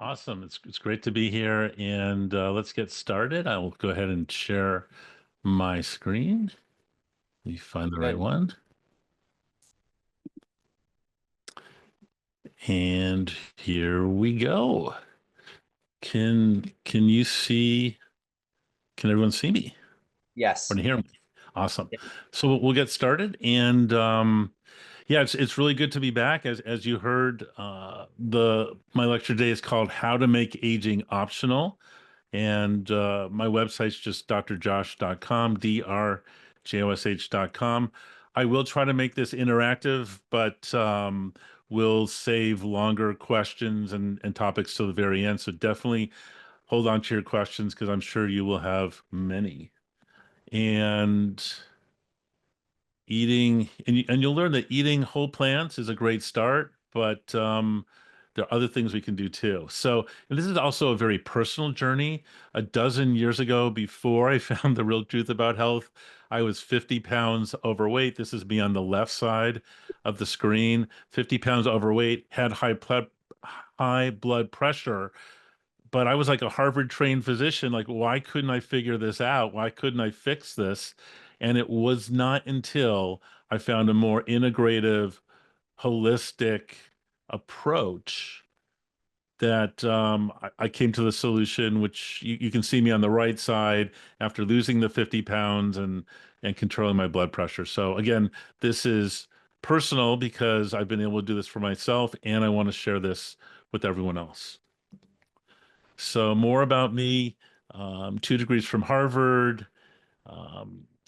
Awesome. It's great to be here, and let's get started. I will go ahead and share my screen. Let me find the right Good. one. And here we go. Can you see, can everyone see me or Yes. hear me? Awesome. So we'll get started. And yeah, it's really good to be back. As you heard, the my lecture today is called How to Make Aging Optional. And my website's just drjosh.com, drjosh.com. I will try to make this interactive, but we'll save longer questions and topics till the very end. So definitely hold on to your questions because I'm sure you will have many. And and you'll learn that eating whole plants is a great start, but there are other things we can do too. So, and this is also a very personal journey. A dozen years ago, before I found the real truth about health, I was 50 pounds overweight. This is me on the left side of the screen. 50 pounds overweight, had high blood pressure, but I was like a Harvard trained physician. Like, why couldn't I figure this out? Why couldn't I fix this? And it was not until I found a more integrative, holistic approach that I came to the solution, which you can see me on the right side after losing the 50 pounds and controlling my blood pressure. So again, this is personal because I've been able to do this for myself, and I want to share this with everyone else. So more about me, 2 degrees from Harvard,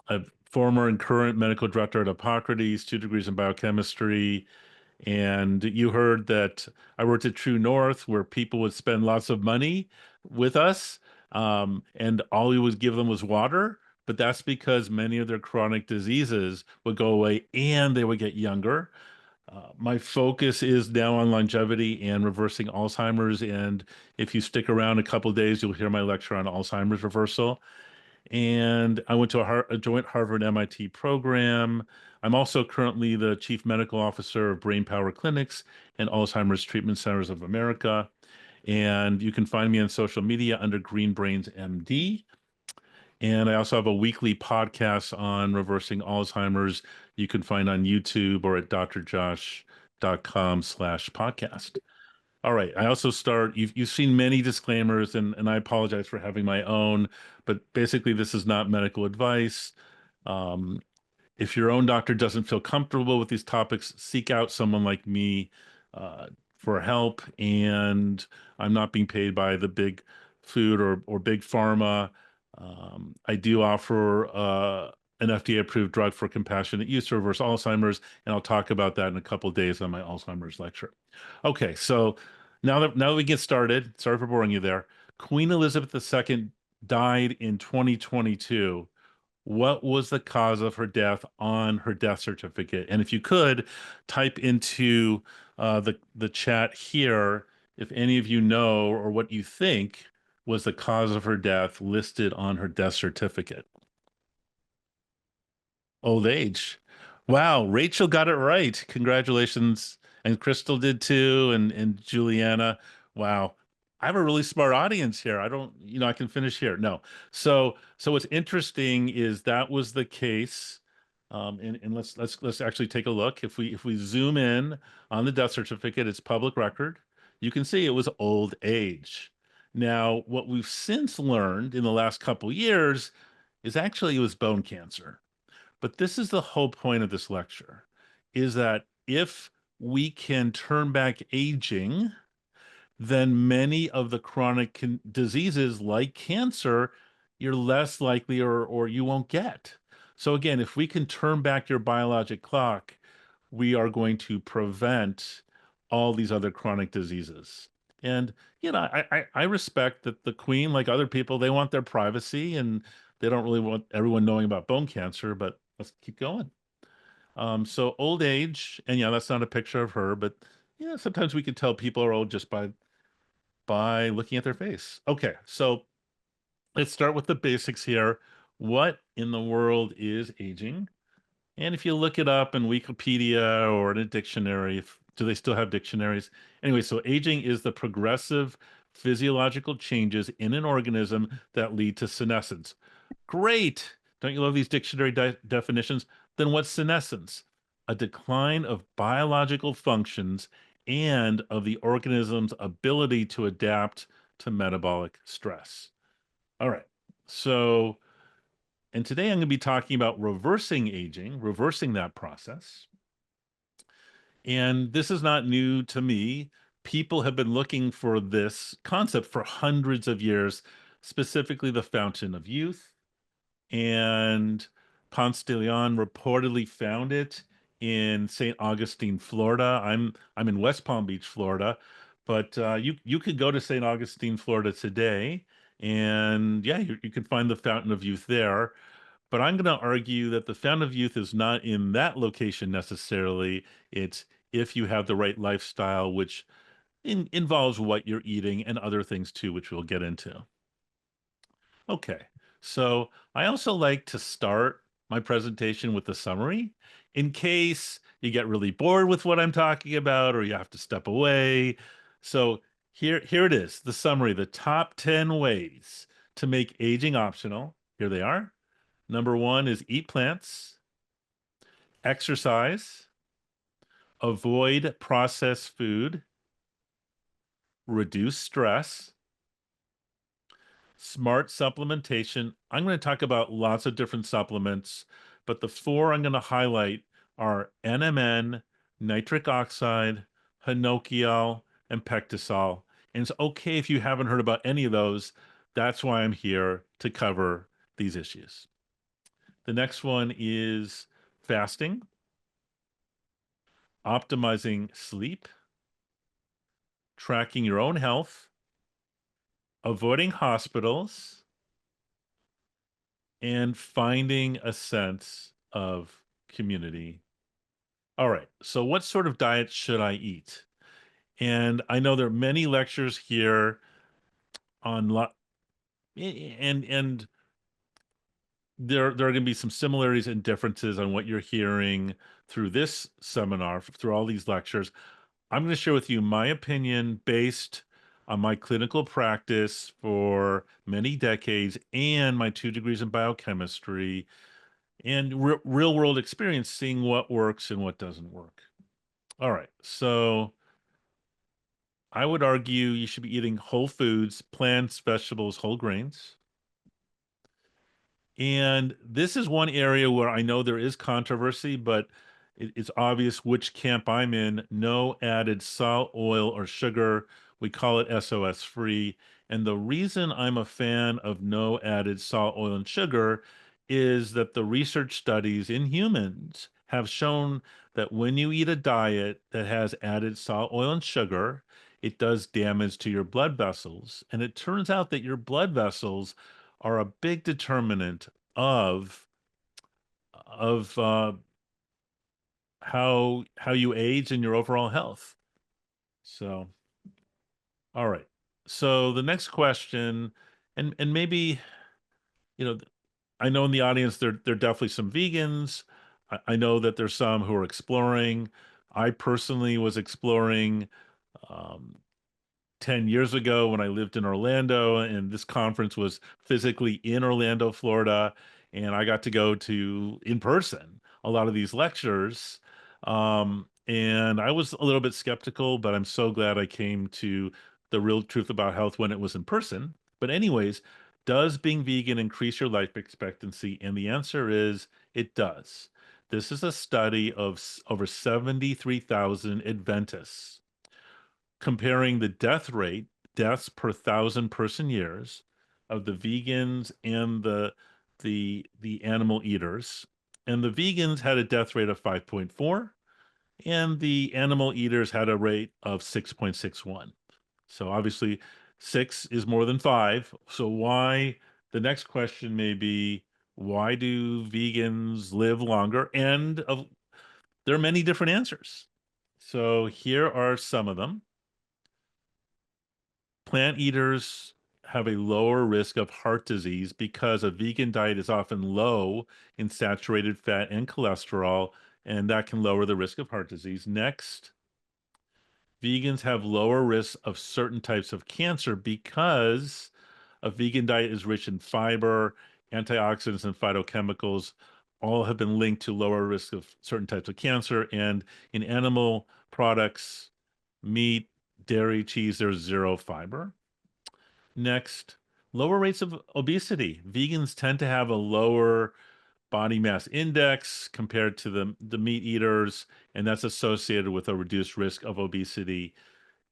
a former and current medical director at Hippocrates, 2 degrees in biochemistry. And you heard that I worked at True North, where people would spend lots of money with us, and all we would give them was water. But that's because many of their chronic diseases would go away and they would get younger. My focus is now on longevity and reversing Alzheimer's. And if you stick around a couple of days, you'll hear my lecture on Alzheimer's reversal. And I went to a joint Harvard MIT program. I'm also currently the chief medical officer of Brain Power Clinics and Alzheimer's Treatment Centers of America. And you can find me on social media under Green Brains MD. And I also have a weekly podcast on reversing Alzheimer's. You can find on YouTube or at drjosh.com/podcast. All right. I also start, you've seen many disclaimers, and I apologize for having my own, but basically this is not medical advice. Um, if your own doctor doesn't feel comfortable with these topics, seek out someone like me uh, for help. And I'm not being paid by the big food or big pharma. I do offer an FDA-approved drug for compassionate use to reverse Alzheimer's, and I'll talk about that in a couple of days on my Alzheimer's lecture. Okay, so now that we get started, sorry for boring you there. Queen Elizabeth II died in 2022. What was the cause of her death on her death certificate? And if you could type into the chat here, if any of you know or what you think was the cause of her death listed on her death certificate. Old age. Wow, Rachel got it right. Congratulations. And Crystal did too, and Juliana. Wow. I have a really smart audience here. I don't, I can finish here. No. So what's interesting is that was the case. And let's actually take a look. If we zoom in on the death certificate, it's public record. You can see it was old age. Now, what we've since learned in the last couple years is actually it was bone cancer. But this is the whole point of this lecture, is that if we can turn back aging, then many of the chronic diseases like cancer, you're less likely or you won't get. So again, if we can turn back your biologic clock, we are going to prevent all these other chronic diseases. And I respect that the Queen, like other people, they want their privacy and they don't really want everyone knowing about bone cancer, but let's keep going. So old age, and yeah, that's not a picture of her, but yeah, sometimes we can tell people are old just by looking at their face. Okay, so let's start with the basics here. What in the world is aging? And if you look it up in Wikipedia or in a dictionary, do they still have dictionaries? Anyway, so aging is the progressive physiological changes in an organism that lead to senescence. Great. Don't you love these dictionary definitions? Then what's senescence? A decline of biological functions and of the organism's ability to adapt to metabolic stress. All right. So, and today I'm going to be talking about reversing aging, reversing that process. And this is not new to me. People have been looking for this concept for hundreds of years, specifically the fountain of youth. And Ponce de Leon reportedly found it in St. Augustine, Florida. I'm in West Palm Beach, Florida, but you could go to St. Augustine, Florida today, and yeah, you can find the fountain of youth there. But I'm going to argue that the fountain of youth is not in that location necessarily. It's if you have the right lifestyle, which involves what you're eating and other things too, which we'll get into. Okay, so I also like to start my presentation with a summary in case you get really bored with what I'm talking about or you have to step away. So here it is, the summary, the top 10 ways to make aging optional. Here they are. Number one is eat plants, exercise, avoid processed food, reduce stress, smart supplementation. I'm going to talk about lots of different supplements, but the four I'm going to highlight are NMN, nitric oxide, hinokiol, and pectisol. And it's okay if you haven't heard about any of those. That's why I'm here to cover these issues. The next one is fasting, optimizing sleep, tracking your own health, avoiding hospitals, and finding a sense of community. All right, so what sort of diet should I eat? And I know there are many lectures here on and there are going to be some similarities and differences on what you're hearing through this seminar, through all these lectures. I'm going to share with you my opinion based on my clinical practice for many decades and my 2 degrees in biochemistry and real world experience seeing what works and what doesn't work. All right. So I would argue you should be eating whole foods, plants, vegetables, whole grains. And this is one area where I know there is controversy, but it's obvious which camp I'm in. No added salt, oil, or sugar. We call it SOS free. And the reason I'm a fan of no added salt, oil, and sugar is that the research studies in humans have shown that when you eat a diet that has added salt, oil, and sugar, it does damage to your blood vessels. And it turns out that your blood vessels are a big determinant of of how you age and your overall health. So, all right. So the next question, and maybe you know, I know in the audience there are definitely some vegans. I know that there's some who are exploring. I personally was exploring um, 10 years ago when I lived in Orlando, and this conference was physically in Orlando, Florida, and I got to go to in person a lot of these lectures. And I was a little bit skeptical, but I'm so glad I came to the real truth about health when it was in person. But, anyways, does being vegan increase your life expectancy? And the answer is it does. This is a study of over 73,000 Adventists comparing the death rate, deaths per thousand person years of the vegans and the animal eaters. And the vegans had a death rate of 5.4, and the animal eaters had a rate of 6.61. So obviously, 6 is more than 5. So why? The next question may be, why do vegans live longer? And there are many different answers. So here are some of them. Plant eaters have a lower risk of heart disease because a vegan diet is often low in saturated fat and cholesterol, and that can lower the risk of heart disease. Next, Vegans have lower risks of certain types of cancer because a vegan diet is rich in fiber, antioxidants, and phytochemicals. All have been linked to lower risk of certain types of cancer. And in animal products, meat, dairy, cheese, there's zero fiber. Next, lower rates of obesity. Vegans tend to have a lower body mass index compared to the meat eaters, and that's associated with a reduced risk of obesity.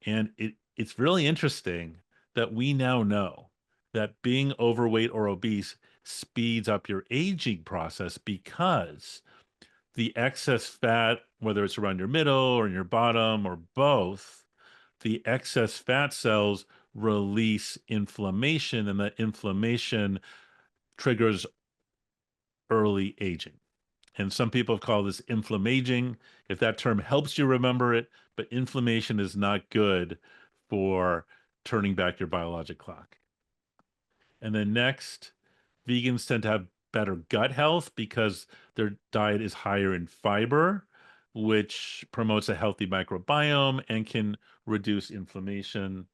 And it's really interesting that we now know that being overweight or obese speeds up your aging process because the excess fat, whether it's around your middle or in your bottom or both, the excess fat cells release inflammation, and that inflammation triggers early aging. And some people have called this inflammaging, if that term helps you remember it, but inflammation is not good for turning back your biologic clock. And then next, vegans tend to have better gut health because their diet is higher in fiber, which promotes a healthy microbiome and can reduce inflammation.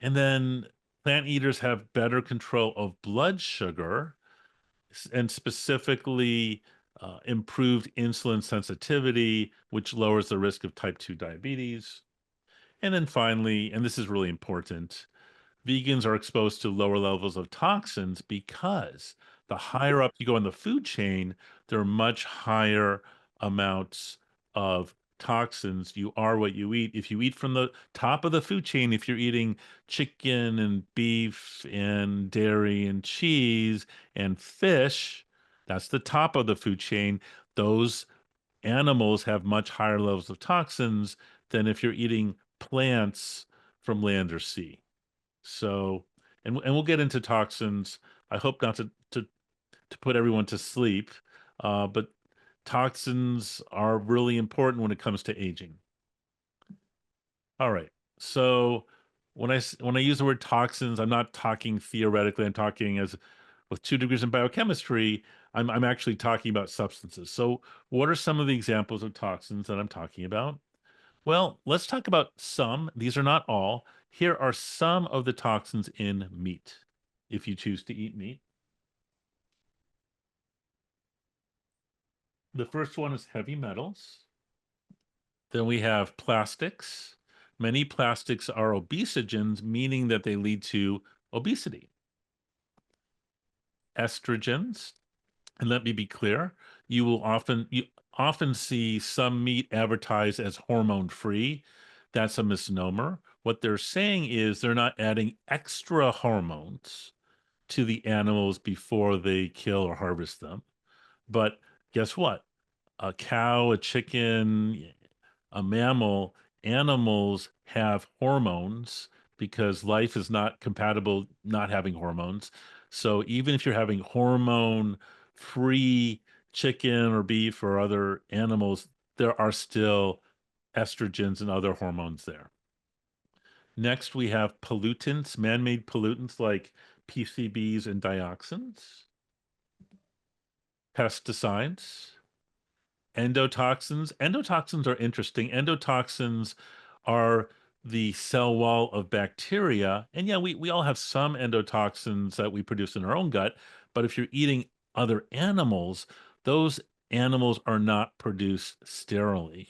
And then plant eaters have better control of blood sugar and specifically improved insulin sensitivity, which lowers the risk of type 2 diabetes. And then finally, and this is really important, vegans are exposed to lower levels of toxins because the higher up you go in the food chain, there are much higher amounts of toxins. You are what you eat. If you eat from the top of the food chain, if you're eating chicken and beef and dairy and cheese and fish, that's the top of the food chain. Those animals have much higher levels of toxins than if you're eating plants from land or sea. So, and we'll get into toxins. I hope not to put everyone to sleep, but toxins are really important when it comes to aging. All right. So when I use the word toxins, I'm not talking theoretically. I'm talking as with 2 degrees in biochemistry. I'm actually talking about substances. So what are some of the examples of toxins that I'm talking about? Well, let's talk about some. These are not all. Here are some of the toxins in meat, if you choose to eat meat. The first one is heavy metals. Then we have plastics. Many plastics are obesogens, meaning that they lead to obesity. Estrogens, and let me be clear, you often see some meat advertised as hormone free. That's a misnomer. What they're saying is they're not adding extra hormones to the animals before they kill or harvest them. But guess what? A cow, a chicken, a mammal, animals have hormones because life is not compatible not having hormones. So even if you're having hormone free chicken or beef or other animals, there are still estrogens and other hormones there. Next, we have pollutants, man-made pollutants like PCBs and dioxins, pesticides, endotoxins. Endotoxins are interesting. Endotoxins are the cell wall of bacteria. And yeah, we all have some endotoxins that we produce in our own gut. But if you're eating other animals, those animals are not produced sterilely.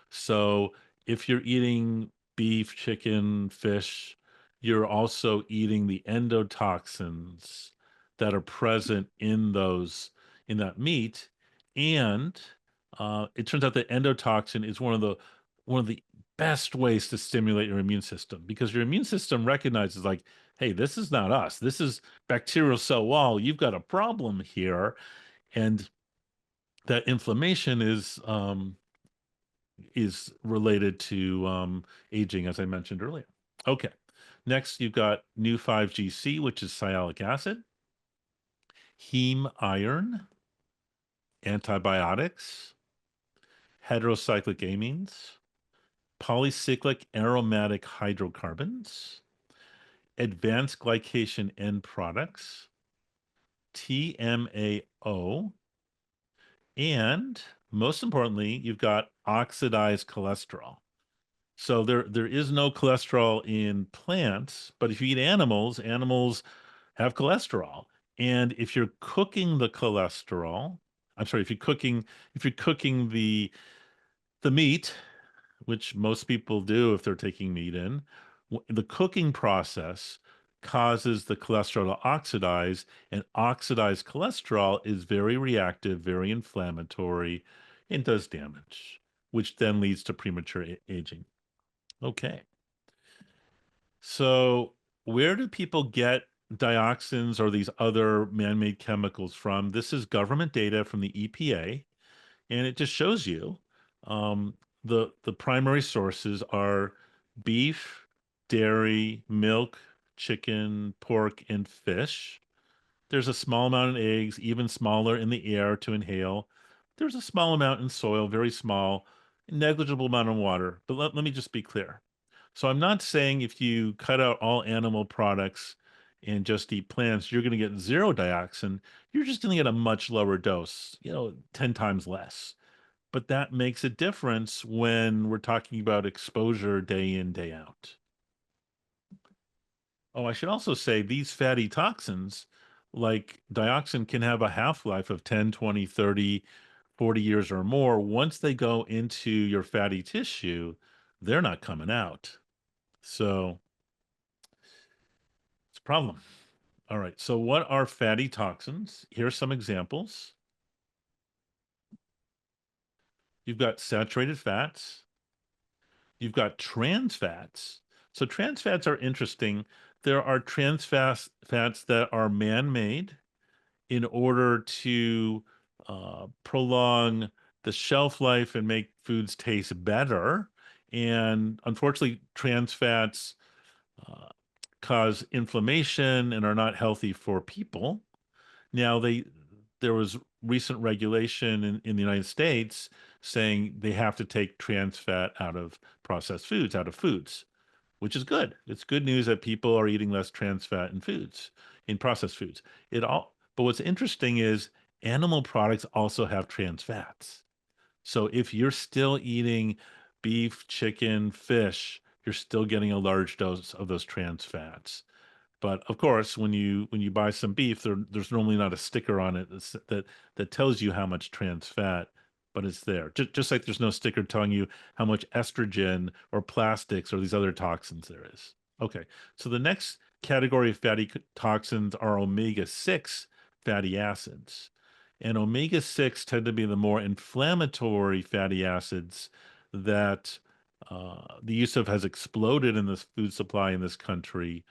So if you're eating beef, chicken, fish, you're also eating the endotoxins that are present in that meat. And it turns out that endotoxin is one of the best ways to stimulate your immune system because your immune system recognizes like, hey, this is not us. This is bacterial cell wall. You've got a problem here. And that inflammation is related to aging, as I mentioned earlier. Okay. Next, you've got new 5GC, which is sialic acid, heme iron, antibiotics, heterocyclic amines, polycyclic aromatic hydrocarbons, advanced glycation end products, TMAO, and most importantly, you've got oxidized cholesterol. So there is no cholesterol in plants, but if you eat animals, animals have cholesterol. And if you're cooking the cholesterol, I'm sorry, if you're cooking the meat, which most people do if they're taking meat in, the cooking process causes the cholesterol to oxidize, and oxidized cholesterol is very reactive, very inflammatory, and does damage, which then leads to premature aging. Okay. So, where do people get dioxins or these other man-made chemicals from? This is government data from the EPA, and it just shows you um, the primary sources are beef, dairy, milk, chicken, pork, and fish. There's a small amount in eggs, even smaller in the air to inhale. There's a small amount in soil, very small, negligible amount in water. But let me just be clear. So I'm not saying if you cut out all animal products and just eat plants, you're going to get zero dioxin. You're just going to get a much lower dose, 10 times less. But that makes a difference when we're talking about exposure day in, day out. Oh, I should also say these fatty toxins, like dioxin, can have a half-life of 10, 20, 30, 40 years or more. Once they go into your fatty tissue, they're not coming out. So it's a problem. All right. So what are fatty toxins? Here's some examples. You've got saturated fats. You've got trans fats. So trans fats are interesting. There are fats that are man-made in order to prolong the shelf life and make foods taste better. And unfortunately, trans fats uh, cause inflammation and are not healthy for people. Now, there was recent regulation in the United States saying they have to take trans fat out of processed foods, out of foods, which is good. It's good news that people are eating less trans fat in foods, in processed foods. But what's interesting is animal products also have trans fats. So if you're still eating beef, chicken, fish, you're still getting a large dose of those trans fats. But of course, when you buy some beef, there's normally not a sticker on it that tells you how much trans fat, but it's there. Just like there's no sticker telling you how much estrogen or plastics or these other toxins there is. Okay, so the next category of toxins are omega-6 fatty acids. And omega-6 tend to be the more inflammatory fatty acids that the use of has exploded in this food supply in this country.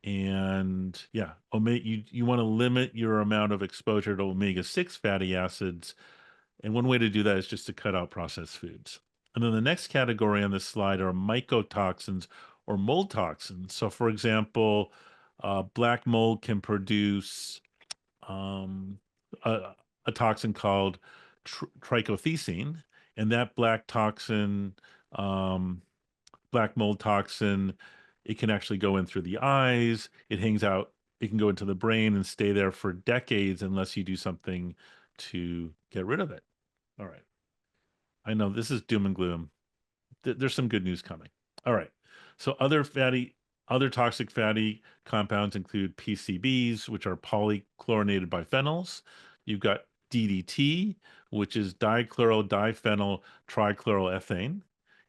And yeah, you want to limit your amount of exposure to omega-6 fatty acids. And one way to do that is just to cut out processed foods. And then the next category on this slide are mycotoxins or mold toxins. So, for example, black mold can produce um, a, a toxin called trichothecene, and that um, black mold toxin, it can actually go in through the eyes. It hangs out. It can go into the brain and stay there for decades unless you do something to get rid of it. All right. I know this is doom and gloom. There's some good news coming. All right. So other toxic fatty compounds include PCBs, which are polychlorinated biphenyls. You've got DDT, which is dichloro-diphenyl trichloroethane.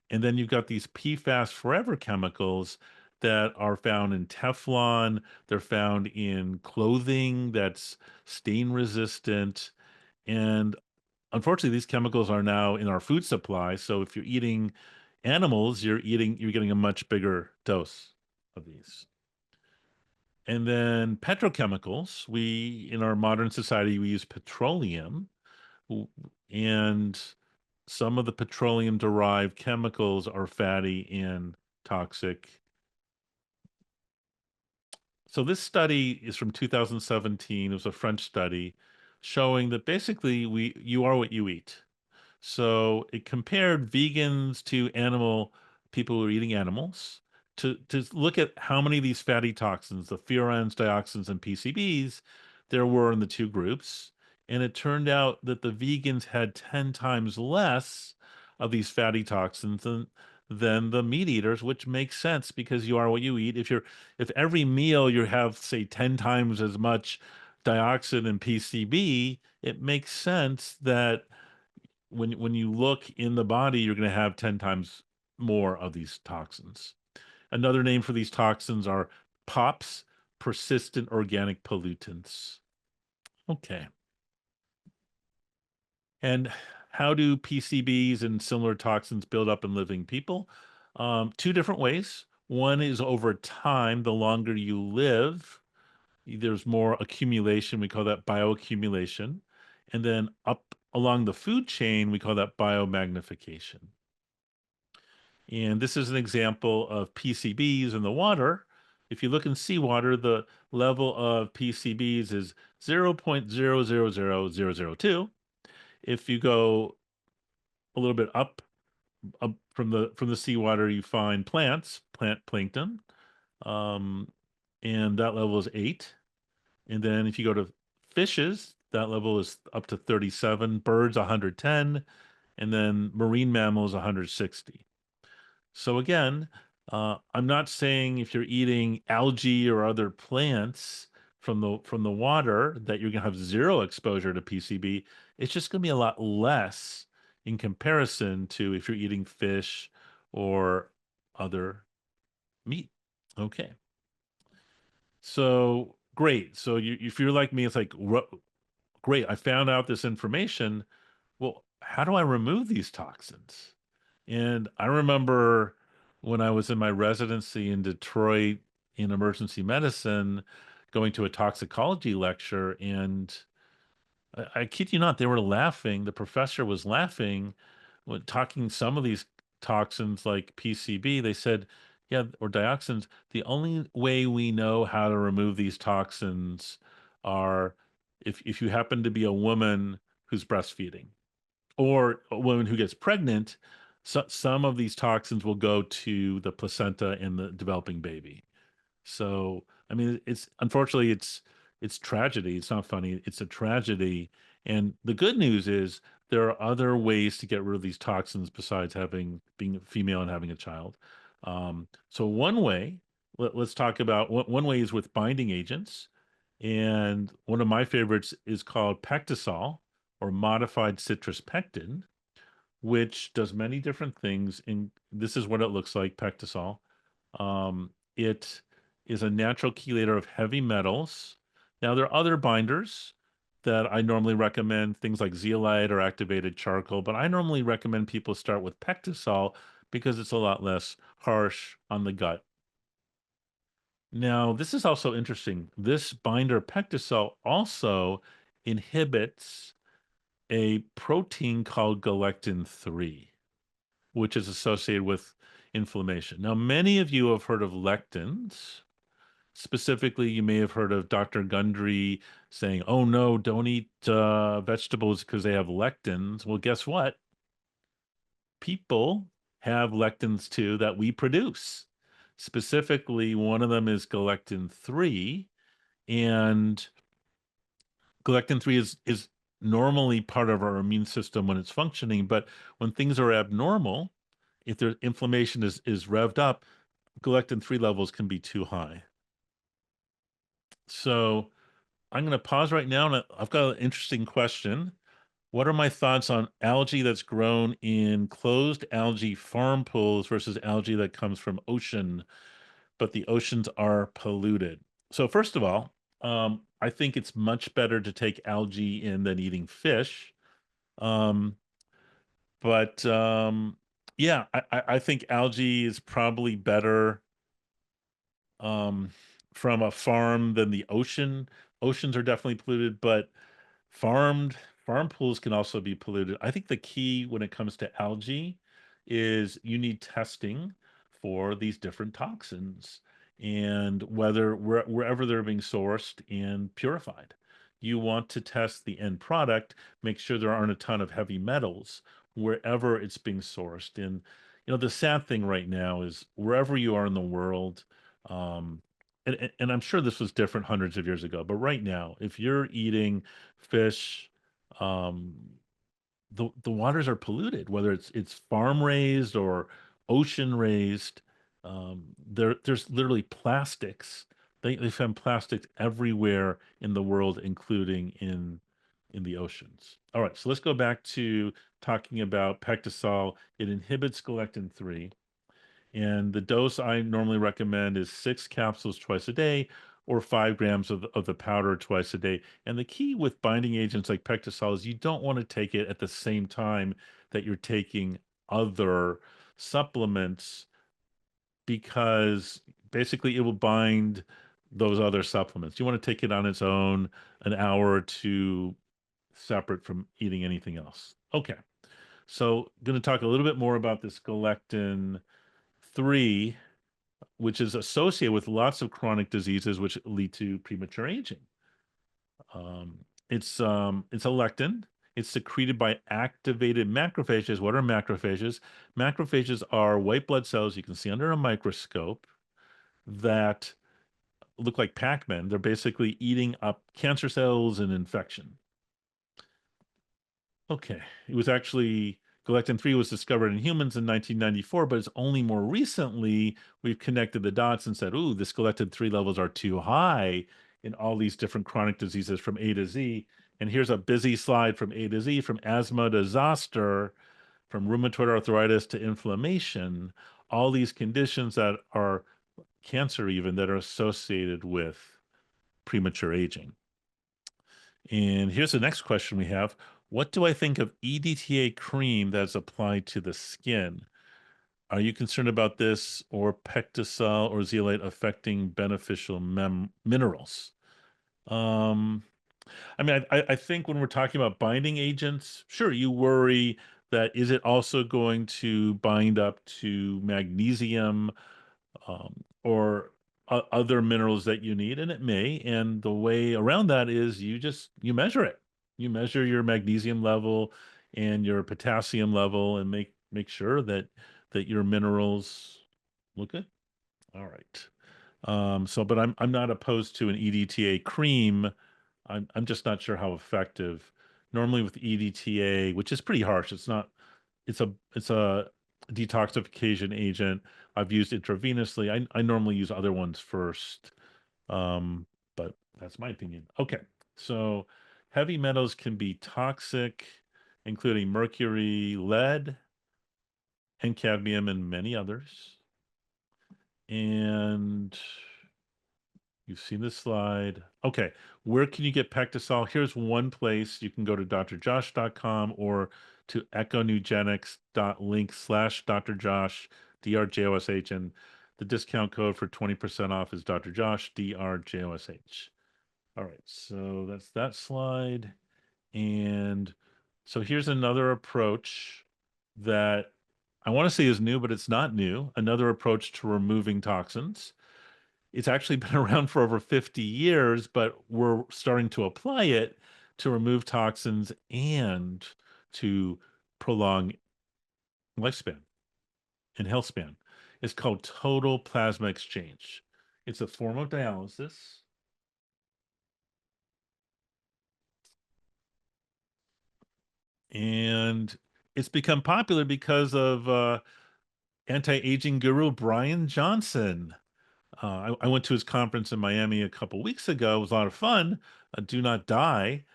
And then you've got these PFAS forever chemicals that are found in Teflon. They're found in clothing that's stain resistant. And unfortunately, these chemicals are now in our food supply. So if you're eating animals, you're getting a much bigger dose of these. And then petrochemicals, in our modern society, we use petroleum, w- and some of the petroleum derived chemicals are fatty and toxic. So this study is from 2017. It was a French study showing that basically you are what you eat. So it compared vegans to animal people who are eating animals to look at how many of these fatty toxins, the furans, dioxins, and PCBs, there were in the two groups. And it turned out that the vegans had 10 times less of these fatty toxins than the meat eaters, which makes sense because you are what you eat. If every meal you have, say, 10 times as much dioxin and PCB, it makes sense that when you look in the body, you're going to have 10 times more of these toxins. Another name for these toxins are POPs, persistent organic pollutants. Okay. And how do PCBs and similar toxins build up in living people? Two different ways. One is over time, the longer you live, there's more accumulation. We call that bioaccumulation. And then up along the food chain, we call that biomagnification. And this is an example of PCBs in the water. If you look in seawater, the level of PCBs is 0.000002. If you go a little bit up from the seawater, you find plant plankton, um, and that level is 8. And then if you go to fishes, that level is up to 37, birds 110, and then marine mammals 160. So again, I'm not saying if you're eating algae or other plants from the water that you're gonna have zero exposure to PCB. It's just gonna be a lot less in comparison to if you're eating fish or other meat. Okay. So great. So if you're like me, it's like great. I found out this information. Well, how do I remove these toxins? And I remember when I was in my residency in Detroit in emergency medicine, going to a toxicology lecture, and I kid you not, they were laughing. The professor was laughing when talking some of these toxins like PCB. They said, yeah, or dioxins. The only way we know how to remove these toxins are if you happen to be a woman who's breastfeeding or a woman who gets pregnant. Some of these toxins will go to the placenta in the developing baby. So, I mean, it's unfortunately it's tragedy. It's not funny. It's a tragedy. And the good news is there are other ways to get rid of these toxins besides having being a female and having a child. So one way, let's talk about one way is with binding agents. And one of my favorites is called pectisol or modified citrus pectin, which does many different things. And this is what it looks like, pectisol. It is a natural chelator of heavy metals. Now, there are other binders that I normally recommend, things like zeolite or activated charcoal, but I normally recommend people start with pectisol because it's a lot less harsh on the gut. Now, this is also interesting. This binder pectisol also inhibits a protein called galectin 3, which is associated with inflammation. Now, many of you have heard of lectins. Specifically, you may have heard of Dr. Gundry saying, oh no, don't eat vegetables because they have lectins. Well, guess what? People have lectins too that we produce. Specifically, one of them is galectin 3, and galectin 3 is normally part of our immune system when it's functioning, but when things are abnormal, if their inflammation is revved up, galectin 3 levels can be too high. So I'm going to pause right now, and I've got an interesting question. What are my thoughts on algae that's grown in closed algae farm pools versus algae that comes from ocean, but the oceans are polluted? So first of all, I think it's much better to take algae in than eating fish. Um, but yeah, I think algae is probably better um, from a farm than the ocean. Oceans are definitely polluted, but farmed farm pools can also be polluted. I think the key when it comes to algae is you need testing for these different toxins and wherever they're being sourced and purified. You want to test the end product, make sure there aren't a ton of heavy metals wherever it's being sourced. And the sad thing right now is wherever you are in the world, um, and I'm sure this was different hundreds of years ago, but right now, if you're eating fish, um, the waters are polluted, whether it's farm raised or ocean raised. There's literally plastics. They found plastics everywhere in the world, including in the oceans. All right, so let's go back to talking about Pectosol. It inhibits galectin 3. And the dose I normally recommend is 6 capsules twice a day or 5 grams of the powder twice a day. And the key with binding agents like Pectosol is you don't want to take it at the same time that you're taking other supplements because basically it will bind those other supplements. You want to take it on its own an hour or two separate from eating anything else. Okay. So, going to talk a little bit more about this galectin 3, which is associated with lots of chronic diseases which lead to premature aging. It's a lectin. It's secreted by activated macrophages. What are macrophages? Macrophages are white blood cells you can see under a microscope that look like Pac-Man. They're basically eating up cancer cells and infection. Okay. It was actually galectin 3 was discovered in humans in 1994, but it's only more recently we've connected the dots and said, ooh, this galectin 3 levels are too high in all these different chronic diseases from A to Z. And here's a busy slide from A to Z, from asthma to zoster, from rheumatoid arthritis to inflammation, all these conditions that are cancer even that are associated with premature aging. And here's the next question we have. What do I think of EDTA cream that's applied to the skin? Are you concerned about this or Pectosol or zeolite affecting beneficial minerals? Um, I mean, I think when we're talking about binding agents, sure, you worry that is it also going to bind up to magnesium or other minerals that you need, and it may. And the way around that is you measure it. You measure your magnesium level and your potassium level, and make sure that your minerals look good. All right. But I'm not opposed to an EDTA cream. I'm just not sure how effective. Normally with EDTA, which is pretty harsh, it's a detoxification agent. I've used intravenously. I normally use other ones first, but that's my opinion. Okay, so heavy metals can be toxic, including mercury, lead, and cadmium, and many others. And you've seen this slide. Okay, where can you get Pectosol? Here's one place. You can go to drjosh.com or to echonugenix.link/drjosh, DRJOSH, and the discount code for 20% off is drjosh, DRJOSH. All right, so that's that slide. And so here's another approach that I want to say is new, but it's not new. Another approach to removing toxins. It's actually been around for over 50 years, but we're starting to apply it to remove toxins and to prolong lifespan and health span. It's called total plasma exchange. It's a form of dialysis. And it's become popular because of anti-aging guru Brian Johnson. I went to his conference in Miami a couple weeks ago. It was a lot of fun. Do not die.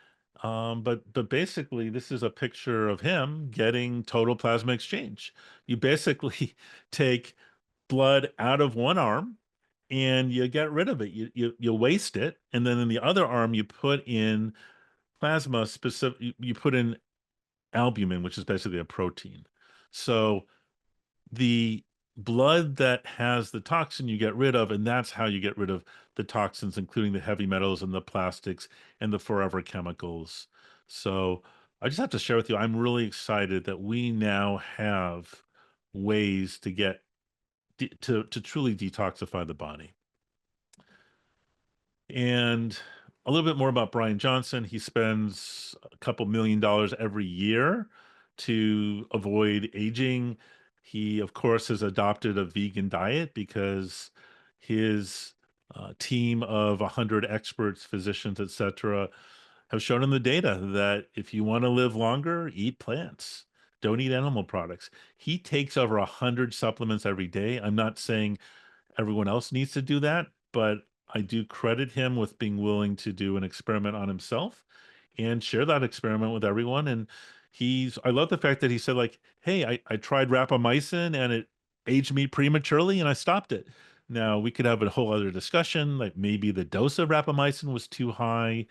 But basically, this is a picture of him getting total plasma exchange. You basically take blood out of one arm and you get rid of it. You waste it, and then in the other arm you put in plasma specific. You put in albumin, which is basically a protein. So the blood that has the toxin you get rid of, and that's how you get rid of the toxins, including the heavy metals and the plastics and the forever chemicals. So I just have to share with you, I'm really excited that we now have ways to get to truly detoxify the body. And a little bit more about Brian Johnson. He spends a couple $1 million every year to avoid aging. He, of course, has adopted a vegan diet because his team of 100 experts, physicians, etc., have shown in the data that if you want to live longer, eat plants. don't eat animal products. He takes over 100 supplements every day. I'm not saying everyone else needs to do that, but I do credit him with being willing to do an experiment on himself and share that experiment with everyone. And I love the fact that he said, like, hey, I tried rapamycin and it aged me prematurely and I stopped it. Now we could have a whole other discussion, like maybe the dose of rapamycin was too high.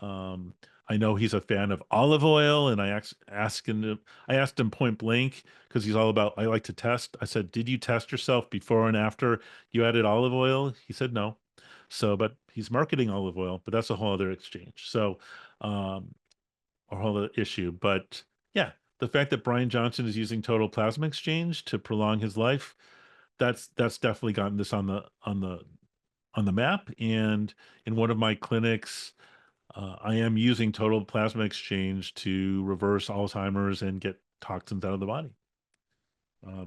um, I know he's a fan of olive oil, and I asked him point blank because he's all about, I like to test. I said, did you test yourself before and after you added olive oil? He said no. So, but he's marketing olive oil, but that's a whole other exchange. So, um, a whole other issue. But yeah, the fact that Brian Johnson is using total plasma exchange to prolong his life, that's definitely gotten this on the map. And in one of my clinics, I am using total plasma exchange to reverse Alzheimer's and get toxins out of the body.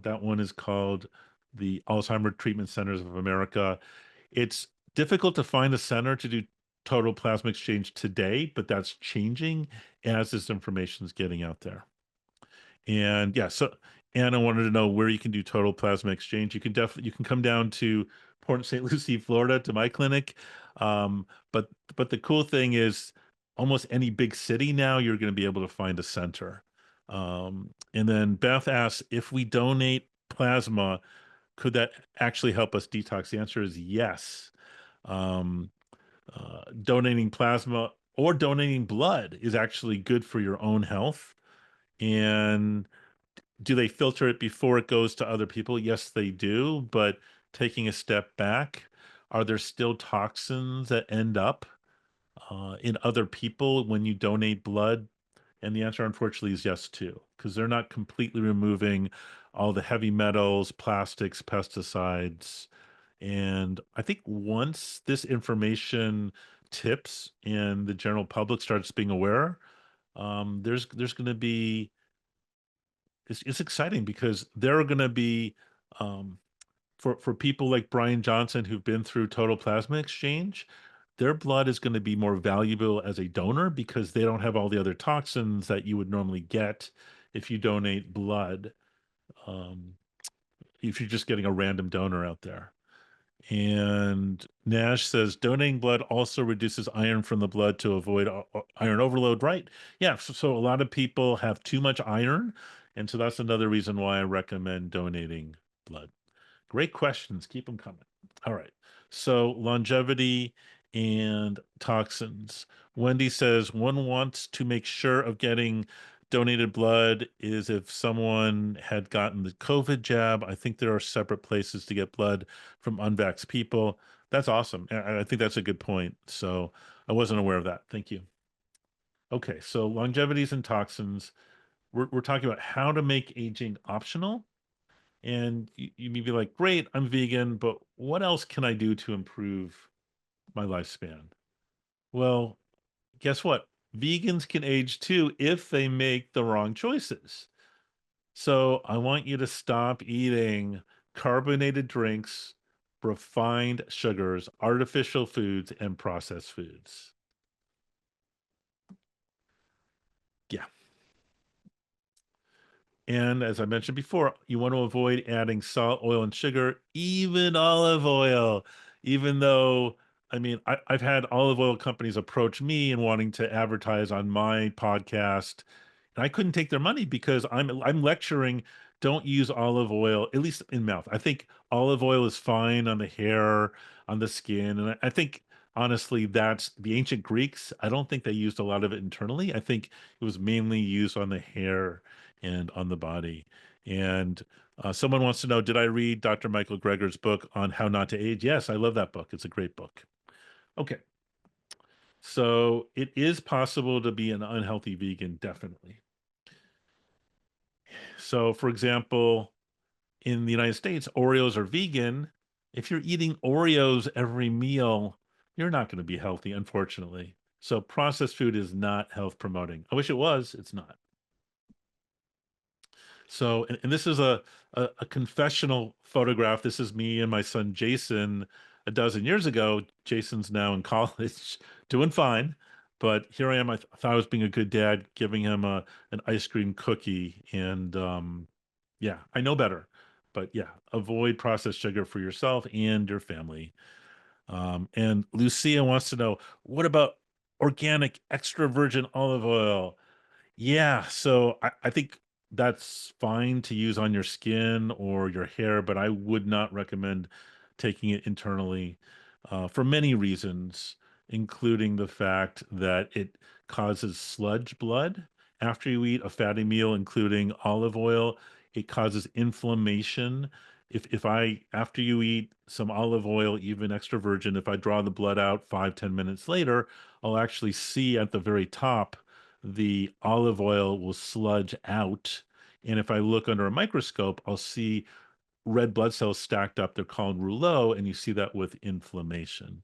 That one is called the Alzheimer Treatment Centers of America. It's difficult to find a center to do total plasma exchange today, but that's changing as this information is getting out there. And yeah, so Anna wanted to know where you can do total plasma exchange. You can come down to Port St. Lucie, Florida, to my clinic. Um, but the cool thing is, almost any big city now, you're going to be able to find a center. And then Beth asks, if we donate plasma, could that actually help us detox? The answer is yes. Um, Donating plasma or donating blood is actually good for your own health. And do they filter it before it goes to other people? Yes, they do. But taking a step back, are there still toxins that end up in other people when you donate blood? And the answer, unfortunately, is yes, too, because they're not completely removing all the heavy metals, plastics, pesticides. And I think once this information tips and the general public starts being aware, there's going to be it's exciting because there are going to be um, for people like Brian Johnson who've been through total plasma exchange, their blood is going to be more valuable as a donor because they don't have all the other toxins that you would normally get if you donate blood. Um, if you're just getting a random donor out there. And Nash says donating blood also reduces iron from the blood to avoid iron overload. Right. Yeah. So a lot of people have too much iron. And so that's another reason why I recommend donating blood. Great questions. Keep them coming. All right. So longevity and toxins. Wendy says one wants to make sure of getting donated blood is if someone had gotten the COVID jab. I think there are separate places to get blood from unvaxxed people. That's awesome. I think that's a good point. So I wasn't aware of that. Thank you. Okay. So longevities and toxins. We're talking about how to make aging optional. And you may be like, great, I'm vegan, but what else can I do to improve my lifespan? Well, guess what? Vegans can age too if they make the wrong choices. So I want you to stop eating carbonated drinks, refined sugars, artificial foods, and processed foods. Yeah. And as I mentioned before, you want to avoid adding salt, oil, and sugar, even olive oil, even though, I mean, I've had olive oil companies approach me and wanting to advertise on my podcast, and I couldn't take their money because I'm lecturing, don't use olive oil, at least in mouth. I think olive oil is fine on the hair, on the skin, and I think honestly, that's the ancient Greeks. I don't think they used a lot of it internally. I think it was mainly used on the hair and on the body. And someone wants to know, did I read Dr. Michael Greger's book on how not to age? Yes, I love that book. It's a great book. Okay. So it is possible to be an unhealthy vegan, definitely. So, for example, in the United States, Oreos are vegan. If you're eating Oreos every meal, you're not going to be healthy, unfortunately. So, processed food is not health promoting. I wish it was, it's not. So, and this is a confessional photograph. This is me and my son Jason a dozen years ago. Jason's now in college, doing fine. But here I am. Thought I was being a good dad, giving him an ice cream cookie, and yeah, I know better. But yeah, avoid processed sugar for yourself and your family. And Lucia wants to know, what about organic extra virgin olive oil? Yeah, so I think that's fine to use on your skin or your hair, but I would not recommend taking it internally for many reasons, including the fact that it causes sludge blood after you eat a fatty meal, including olive oil. It causes inflammation. If I, after you eat some olive oil, even extra virgin, if I draw the blood out 5, 10 minutes later, I'll actually see at the very top the olive oil will sludge out. And if I look under a microscope, I'll see red blood cells stacked up. They're called rouleau, and you see that with inflammation.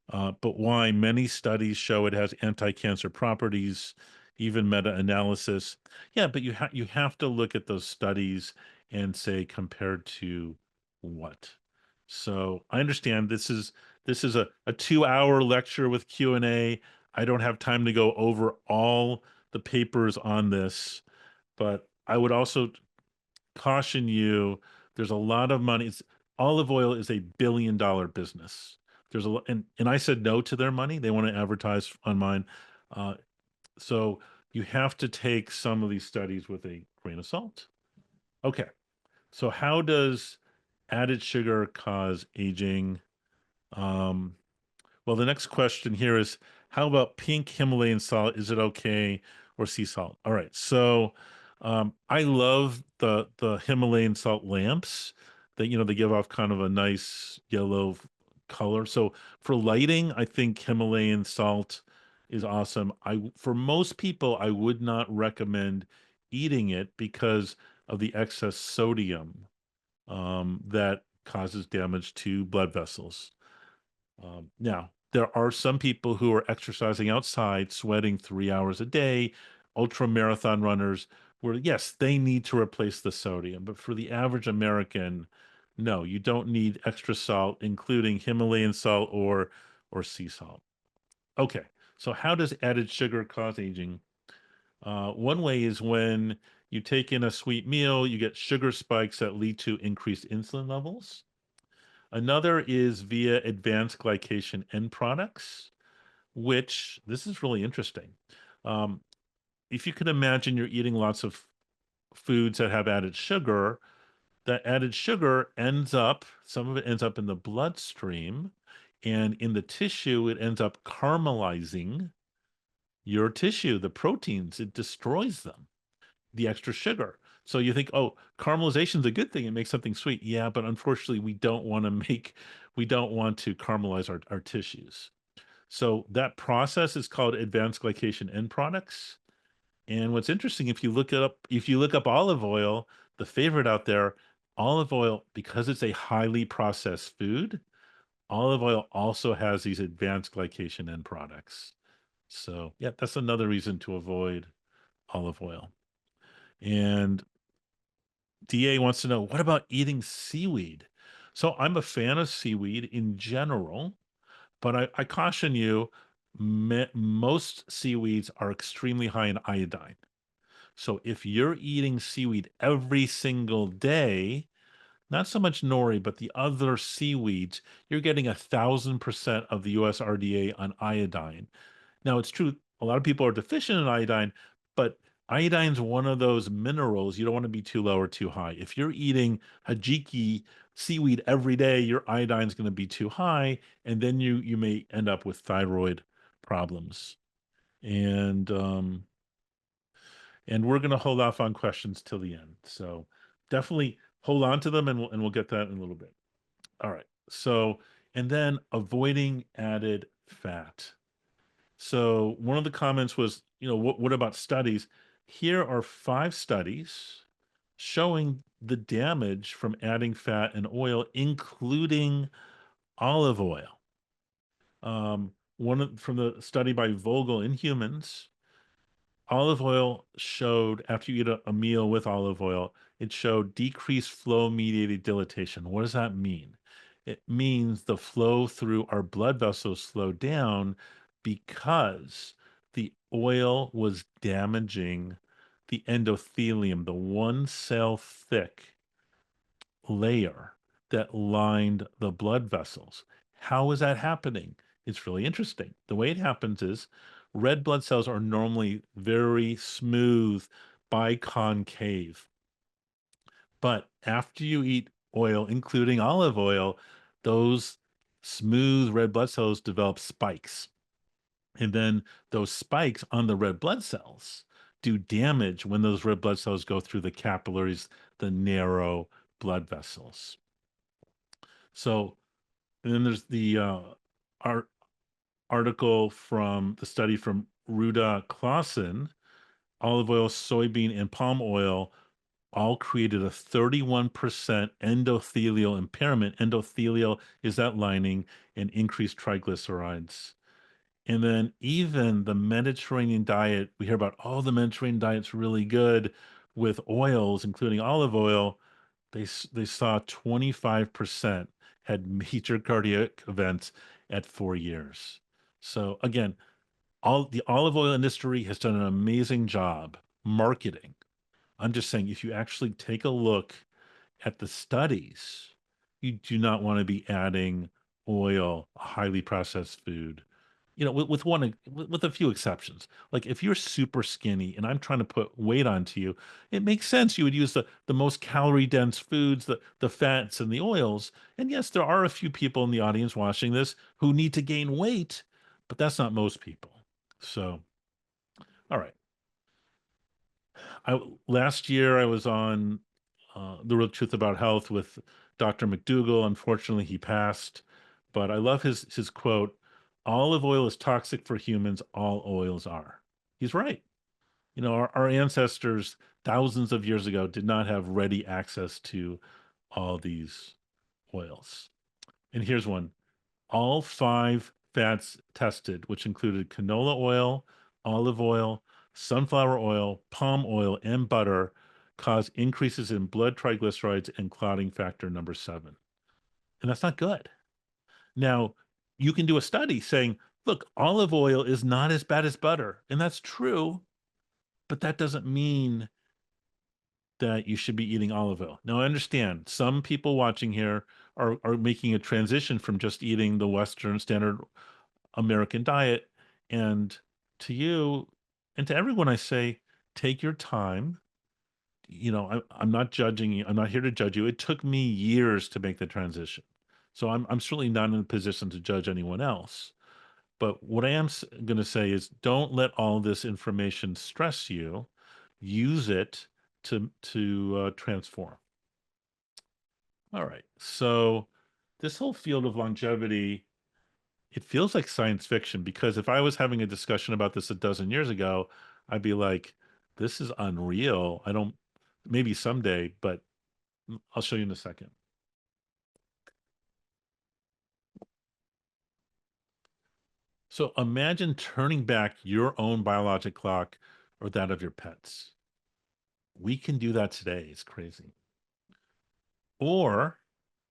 But why? Many studies show it has anti-cancer properties, even meta-analysis. Yeah, but you have to look at those studies and say compared to what. So I understand this is a 2 hour lecture with Q&A. I don't have time to go over all the papers on this, but I would also caution you, there's a lot of money. Olive oil is a $1 billion business. There's a lot, and I said no to their money. They want to advertise on mine. Uh, so you have to take some of these studies with a grain of salt. Okay. So how does added sugar cause aging? Um, well, the next question here is, how about pink Himalayan salt? Is it okay, or sea salt? All right. So I love the Himalayan salt lamps that they give off kind of a nice yellow color. So for lighting, I think Himalayan salt is awesome. I For most people, I would not recommend eating it because of the excess sodium that causes damage to blood vessels. Now, there are some people who are exercising outside, sweating 3 hours a day, ultra marathon runners, where yes, they need to replace the sodium. But for the average American, no, you don't need extra salt, including Himalayan salt or sea salt. Okay, so how does added sugar cause aging? One way is when you take in a sweet meal, you get sugar spikes that lead to increased insulin levels. Another is via advanced glycation end products, which this is really interesting. Um, if you can imagine you're eating lots of foods that have added sugar, that added sugar some of it ends up in the bloodstream, and in the tissue, it ends up caramelizing your tissue, the proteins, it destroys them, the extra sugar. So you think, oh, caramelization's a good thing. It makes something sweet. Yeah, but unfortunately, we don't want to caramelize our tissues. So that process is called advanced glycation end products. And what's interesting, if you look up olive oil, the favorite out there, olive oil, because it's a highly processed food, olive oil also has these advanced glycation end products. So yeah, that's another reason to avoid olive oil. And DA wants to know, what about eating seaweed? So I'm a fan of seaweed in general, but I caution you, most seaweeds are extremely high in iodine. So if you're eating seaweed every single day, not so much nori, but the other seaweeds, you're getting 1,000% of the US RDA on iodine. Now, it's true, a lot of people are deficient in iodine, but iodine's one of those minerals you don't want to be too low or too high. If you're eating hajiki seaweed every day, your iodine's going to be too high, and then you may end up with thyroid problems. And and we're going to hold off on questions till the end. So definitely hold on to them, and we'll get that in a little bit. All right. So, and then avoiding added fat. So one of the comments was, what about studies? Here are 5 studies showing the damage from adding fat and oil, including olive oil. From the study by Vogel in humans, olive oil showed, after you eat a meal with olive oil, it showed decreased flow mediated dilatation. What does that mean? It means the flow through our blood vessels slowed down, because the oil was damaging the endothelium, the one cell thick layer that lined the blood vessels. How is that happening? It's really interesting. The way it happens is red blood cells are normally very smooth biconcave. But after you eat oil, including olive oil, those smooth red blood cells develop spikes. And then those spikes on the red blood cells do damage when those red blood cells go through the capillaries, the narrow blood vessels. So, and then there's the art, article from the study from Ruda Clausen, olive oil, soybean, and palm oil all created a 31% endothelial impairment. Endothelial is that lining and increased triglycerides. And then even the Mediterranean diet, we hear about, oh, the Mediterranean diet's really good with oils, including olive oil. They saw 25% had major cardiac events at 4 years. So again, all the olive oil industry has done an amazing job marketing. I'm just saying, if you actually take a look at the studies, you do not want to be adding oil, highly processed food. With a few exceptions. Like if you're super skinny and I'm trying to put weight onto you, it makes sense you would use the most calorie dense foods, the fats and the oils. And yes, there are a few people in the audience watching this who need to gain weight, but that's not most people. So, all right. Last year I was on The Real Truth About Health with Dr. McDougall. Unfortunately, he passed, but I love his quote: "Olive oil is toxic for humans. All oils are." He's right. Our ancestors thousands of years ago did not have ready access to all these oils. And here's one: all five fats tested, which included canola oil, olive oil, sunflower oil, palm oil, and butter, cause increases in blood triglycerides and clotting factor number 7. And that's not good. Now, you can do a study saying, look, olive oil is not as bad as butter. And that's true, but that doesn't mean that you should be eating olive oil. Now, I understand some people watching here are making a transition from just eating the Western standard American diet. And to you and to everyone, I say, take your time. I'm not judging you. I'm not here to judge you. It took me years to make the transition. So I'm certainly not in a position to judge anyone else. But what I am going to say is don't let all this information stress you. Use it to transform. All right. So this whole field of longevity, it feels like science fiction because if I was having a discussion about this a dozen years ago, I'd be like, this is unreal. I don't, maybe someday, but I'll show you in a second. So imagine turning back your own biologic clock or that of your pets. We can do that today. It's crazy. Or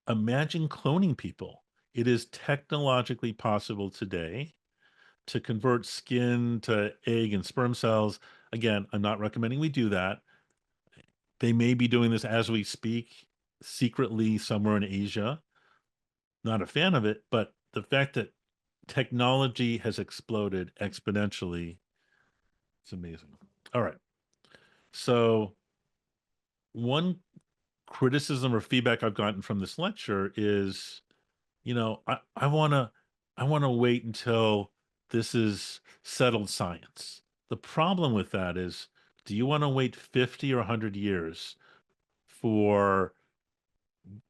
imagine cloning people. It is technologically possible today to convert skin to egg and sperm cells. Again, I'm not recommending we do that. They may be doing this as we speak, secretly somewhere in Asia. Not a fan of it, but the fact that technology has exploded exponentially, it's amazing. All right. So, one criticism or feedback I've gotten from this lecture is, I want to wait until this is settled science. The problem with that is, do you want to wait 50 or 100 years for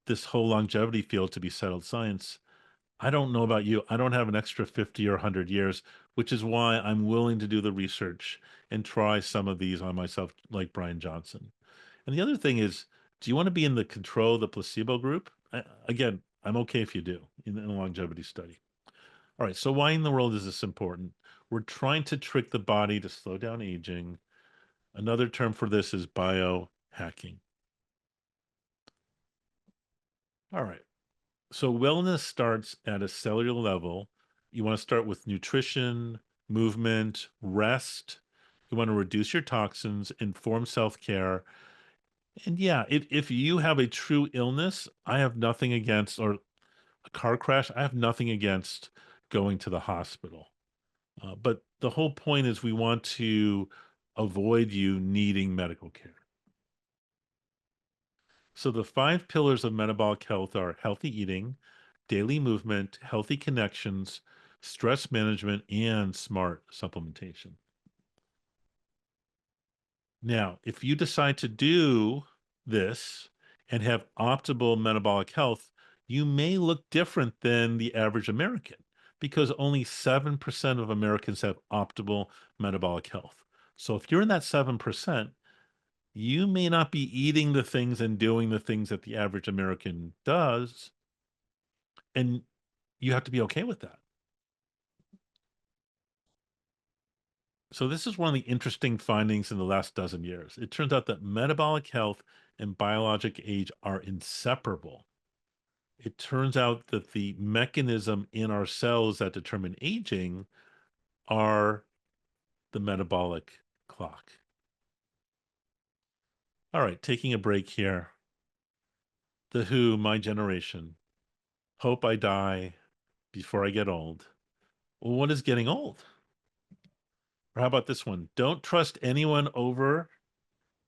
this whole longevity field to be settled science? I don't know about you. I don't have an extra 50 or 100 years, which is why I'm willing to do the research and try some of these on myself, like Brian Johnson. And the other thing is, do you want to be in the control, the placebo group? Again, I'm okay if you do in a longevity study. All right, so why in the world is this important? We're trying to trick the body to slow down aging. Another term for this is biohacking. All right. So wellness starts at a cellular level You want to start with nutrition, movement, rest. You want to reduce your toxins, inform self-care. And yeah, if you have a true illness, I have nothing against, or a car crash, I have nothing against going to the hospital. But the whole point is we want to avoid you needing medical care. So the five pillars of metabolic health are healthy eating, daily movement, healthy connections, stress management, and smart supplementation. Now, if you decide to do this and have optimal metabolic health, you may look different than the average American because only 7% of Americans have optimal metabolic health. So if you're in that 7%, you may not be eating the things and doing the things that the average American does, and you have to be okay with that. So this is one of the interesting findings in the last dozen years. It turns out that metabolic health and biologic age are inseparable. It turns out that the mechanism in our cells that determine aging are the metabolic clock. All right, taking a break here. The Who, My Generation. Hope I die before I get old. Well, what is getting old? Or how about this one? Don't trust anyone over.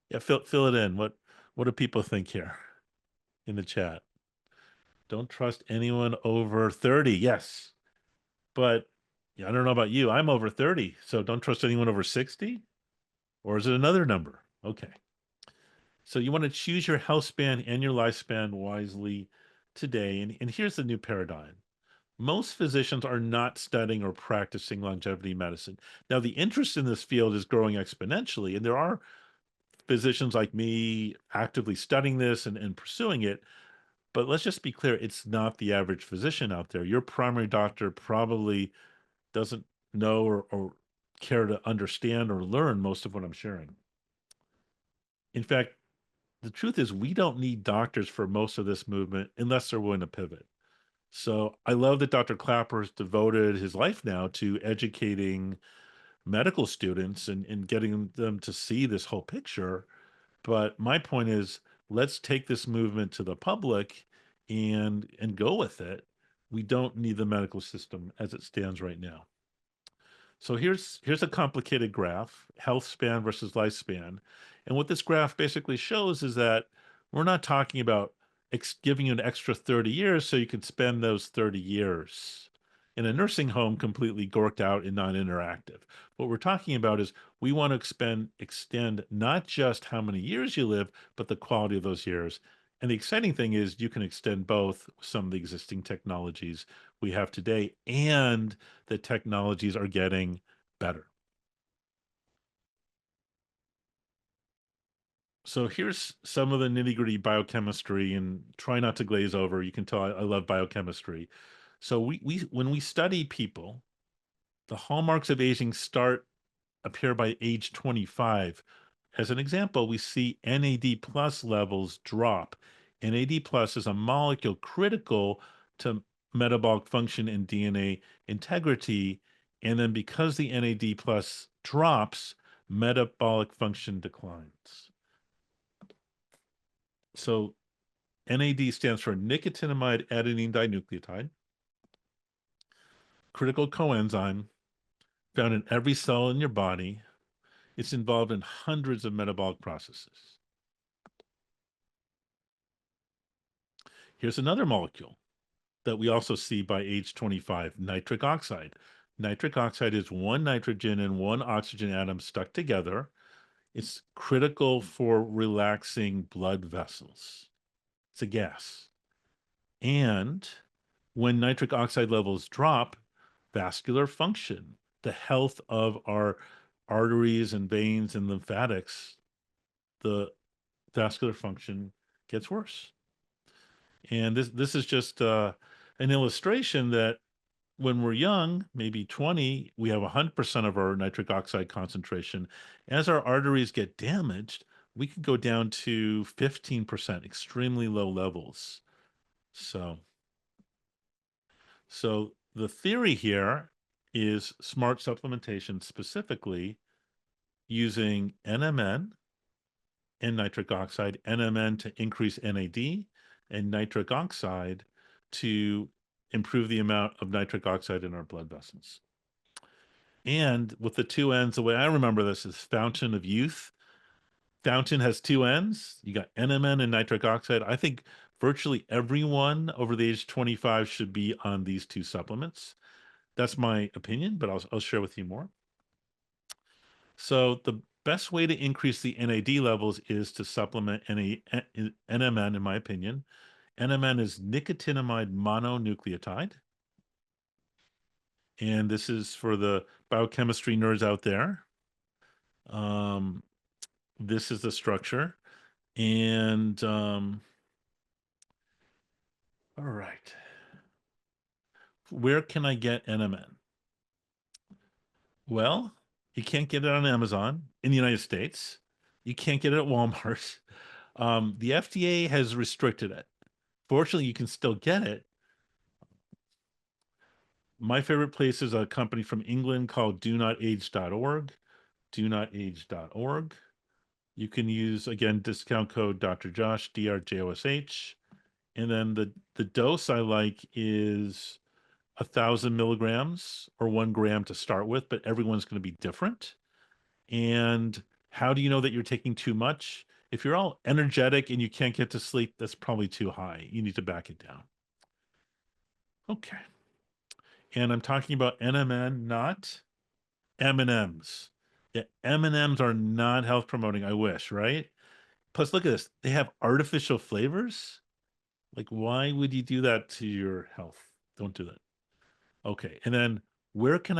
Yeah, fill it in. What do people think here in the chat? Don't trust anyone over 30. Yes. But yeah, I don't know about you. I'm over 30. So don't trust anyone over 60? Or is it another number? Okay. So you want to choose your health span and your lifespan wisely today. And here's the new paradigm. Most physicians are not studying or practicing longevity medicine. Now, the interest in this field is growing exponentially, and there are physicians like me actively studying this and pursuing it. But let's just be clear, it's not the average physician out there. Your primary doctor probably doesn't know or care to understand or learn most of what I'm sharing. In fact, the truth is we don't need doctors for most of this movement unless they're willing to pivot. So I love that Dr. Clapper's devoted his life now to educating medical students and getting them to see this whole picture. But my point is, let's take this movement to the public and go with it. We don't need the medical system as it stands right now. So here's a complicated graph, health span versus lifespan. And what this graph basically shows is that we're not talking about giving you an extra 30 years so you can spend those 30 years in a nursing home completely gorked out and non-interactive. What we're talking about is we want to extend not just how many years you live, but the quality of those years. And the exciting thing is you can extend both some of the existing technologies we have today, and the technologies are getting better. So here's some of the nitty-gritty biochemistry, and try not to glaze over. You can tell I love biochemistry. So we when we study people, the hallmarks of aging start appear by age 25. As an example, we see NAD plus levels drop. NAD plus is a molecule critical to metabolic function and DNA integrity. And then because the NAD plus drops, metabolic function declines. So NAD stands for nicotinamide adenine dinucleotide, critical coenzyme found in every cell in your body. It's involved in hundreds of metabolic processes. Here's another molecule that we also see by age 25, nitric oxide. Nitric oxide is one nitrogen and one oxygen atom stuck together. It's critical for relaxing blood vessels. It's a gas. And when nitric oxide levels drop, vascular function, the health of our arteries and veins and lymphatics, the vascular function gets worse. And this is just an illustration that when we're young, maybe 20, we have 100% of our nitric oxide concentration. As our arteries get damaged, we could go down to 15%, extremely low levels. So, so The theory here is smart supplementation, specifically using NMN and nitric oxide, NMN to increase NAD, and nitric oxide to improve the amount of nitric oxide in our blood vessels. And with the two N's, the way I remember this is fountain of youth. Fountain has two N's. You got NMN and nitric oxide. I think virtually everyone over the age of 25 should be on these two supplements. That's my opinion, but I'll share with you more. So the best way to increase the NAD levels is to supplement NMN, in my opinion. NMN is nicotinamide mononucleotide. And this is for the biochemistry nerds out there. This is the structure. And all right. Where can I get NMN? Well, you can't get it on Amazon in the United States. You can't get it at Walmart. The FDA has restricted it. Fortunately, you can still get it. My favorite place is a company from England called donotage.org. Donotage.org. You can use, again, discount code Dr. Josh, DRJOSH. And then the dose I like is 1,000 milligrams or 1 gram to start with, but everyone's going to be different. And how do you know that you're taking too much? If you're all energetic and you can't get to sleep, that's probably too high. You need to back it down. Okay. And I'm talking about NMN, not M&Ms. Yeah, M&Ms are not health promoting, I wish, right? Plus, look at this. They have artificial flavors. Like, why would you do that to your health? Don't do that. Okay. And then how can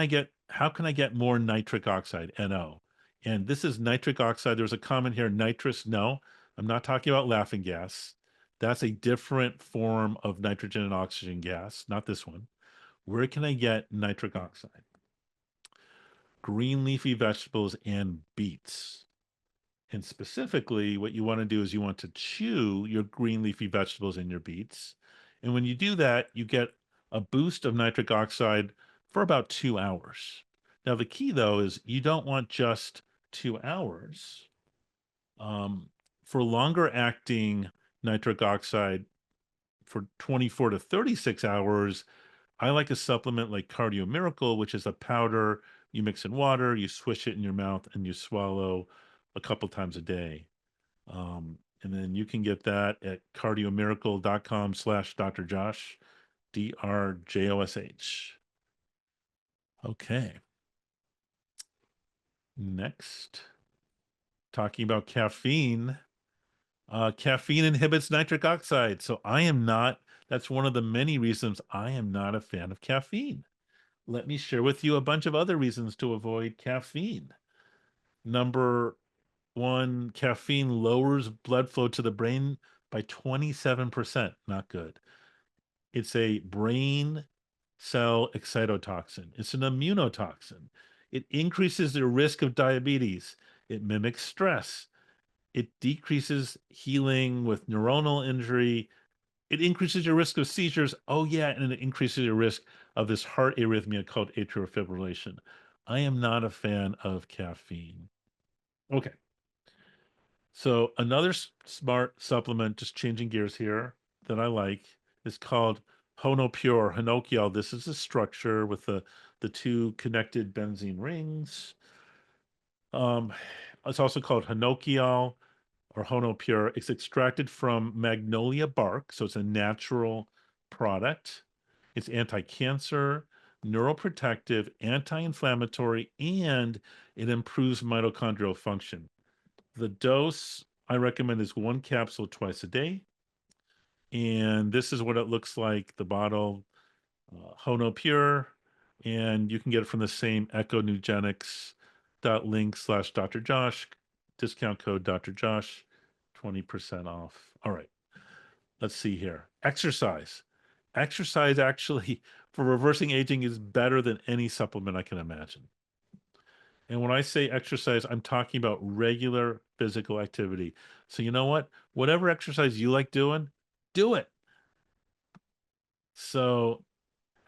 I get more nitric oxide, NO? And this is nitric oxide. There's a comment here, nitrous. No, I'm not talking about laughing gas. That's a different form of nitrogen and oxygen gas, not this one. Where can I get nitric oxide? Green leafy vegetables and beets. And specifically, what you want to do is you want to chew your green leafy vegetables and your beets. And when you do that, you get a boost of nitric oxide for about 2 hours. Now, the key though is you don't want just 2 hours. For longer acting nitric oxide for 24 to 36 hours, I like a supplement like Cardio Miracle, which is a powder you mix in water, you swish it in your mouth, and you swallow a couple times a day. And then you can get that at cardiomiracle.com/Dr. Josh, DRJOSH. Okay. Next, talking about caffeine. Caffeine inhibits nitric oxide. So that's one of the many reasons I am not a fan of caffeine. Let me share with you a bunch of other reasons to avoid caffeine. Number one, caffeine lowers blood flow to the brain by 27%. Not good. It's a brain cell excitotoxin. It's an immunotoxin. It increases the risk of diabetes. It mimics stress. It decreases healing with neuronal injury. It increases your risk of seizures. Oh, yeah. And it increases your risk of this heart arrhythmia called atrial fibrillation. I am not a fan of caffeine. Okay. So another smart supplement, just changing gears here, that I like is called Honopure, Hinokiol. This is a structure with the two connected benzene rings. Um, it's also called Hinokiol or Honopure. It's extracted from magnolia bark, so it's a natural product. It's anti-cancer, neuroprotective, anti-inflammatory, and it improves mitochondrial function. The dose I recommend is 1 capsule twice a day. And this is what it looks like, the bottle, Hono Pure. And you can get it from the same econugenics.link/Dr. Josh, discount code Dr. Josh, 20% off. All right, let's see here. Exercise. Exercise actually for reversing aging is better than any supplement I can imagine. And when I say exercise, I'm talking about regular physical activity. So you know what? Whatever exercise you like doing, do it. So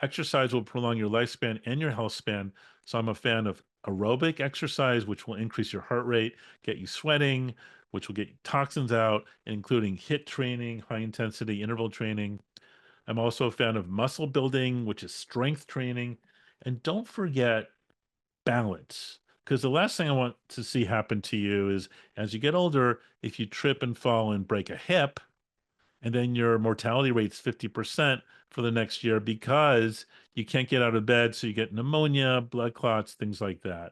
Exercise will prolong your lifespan and your health span. So I'm a fan of aerobic exercise, which will increase your heart rate, get you sweating, which will get toxins out, including HIIT training, high intensity interval training. I'm also a fan of muscle building, which is strength training. And don't forget balance. Because the last thing I want to see happen to you is as you get older, if you trip and fall and break a hip, and then your mortality rate's 50% for the next year because you can't get out of bed, so you get pneumonia, blood clots, things like that.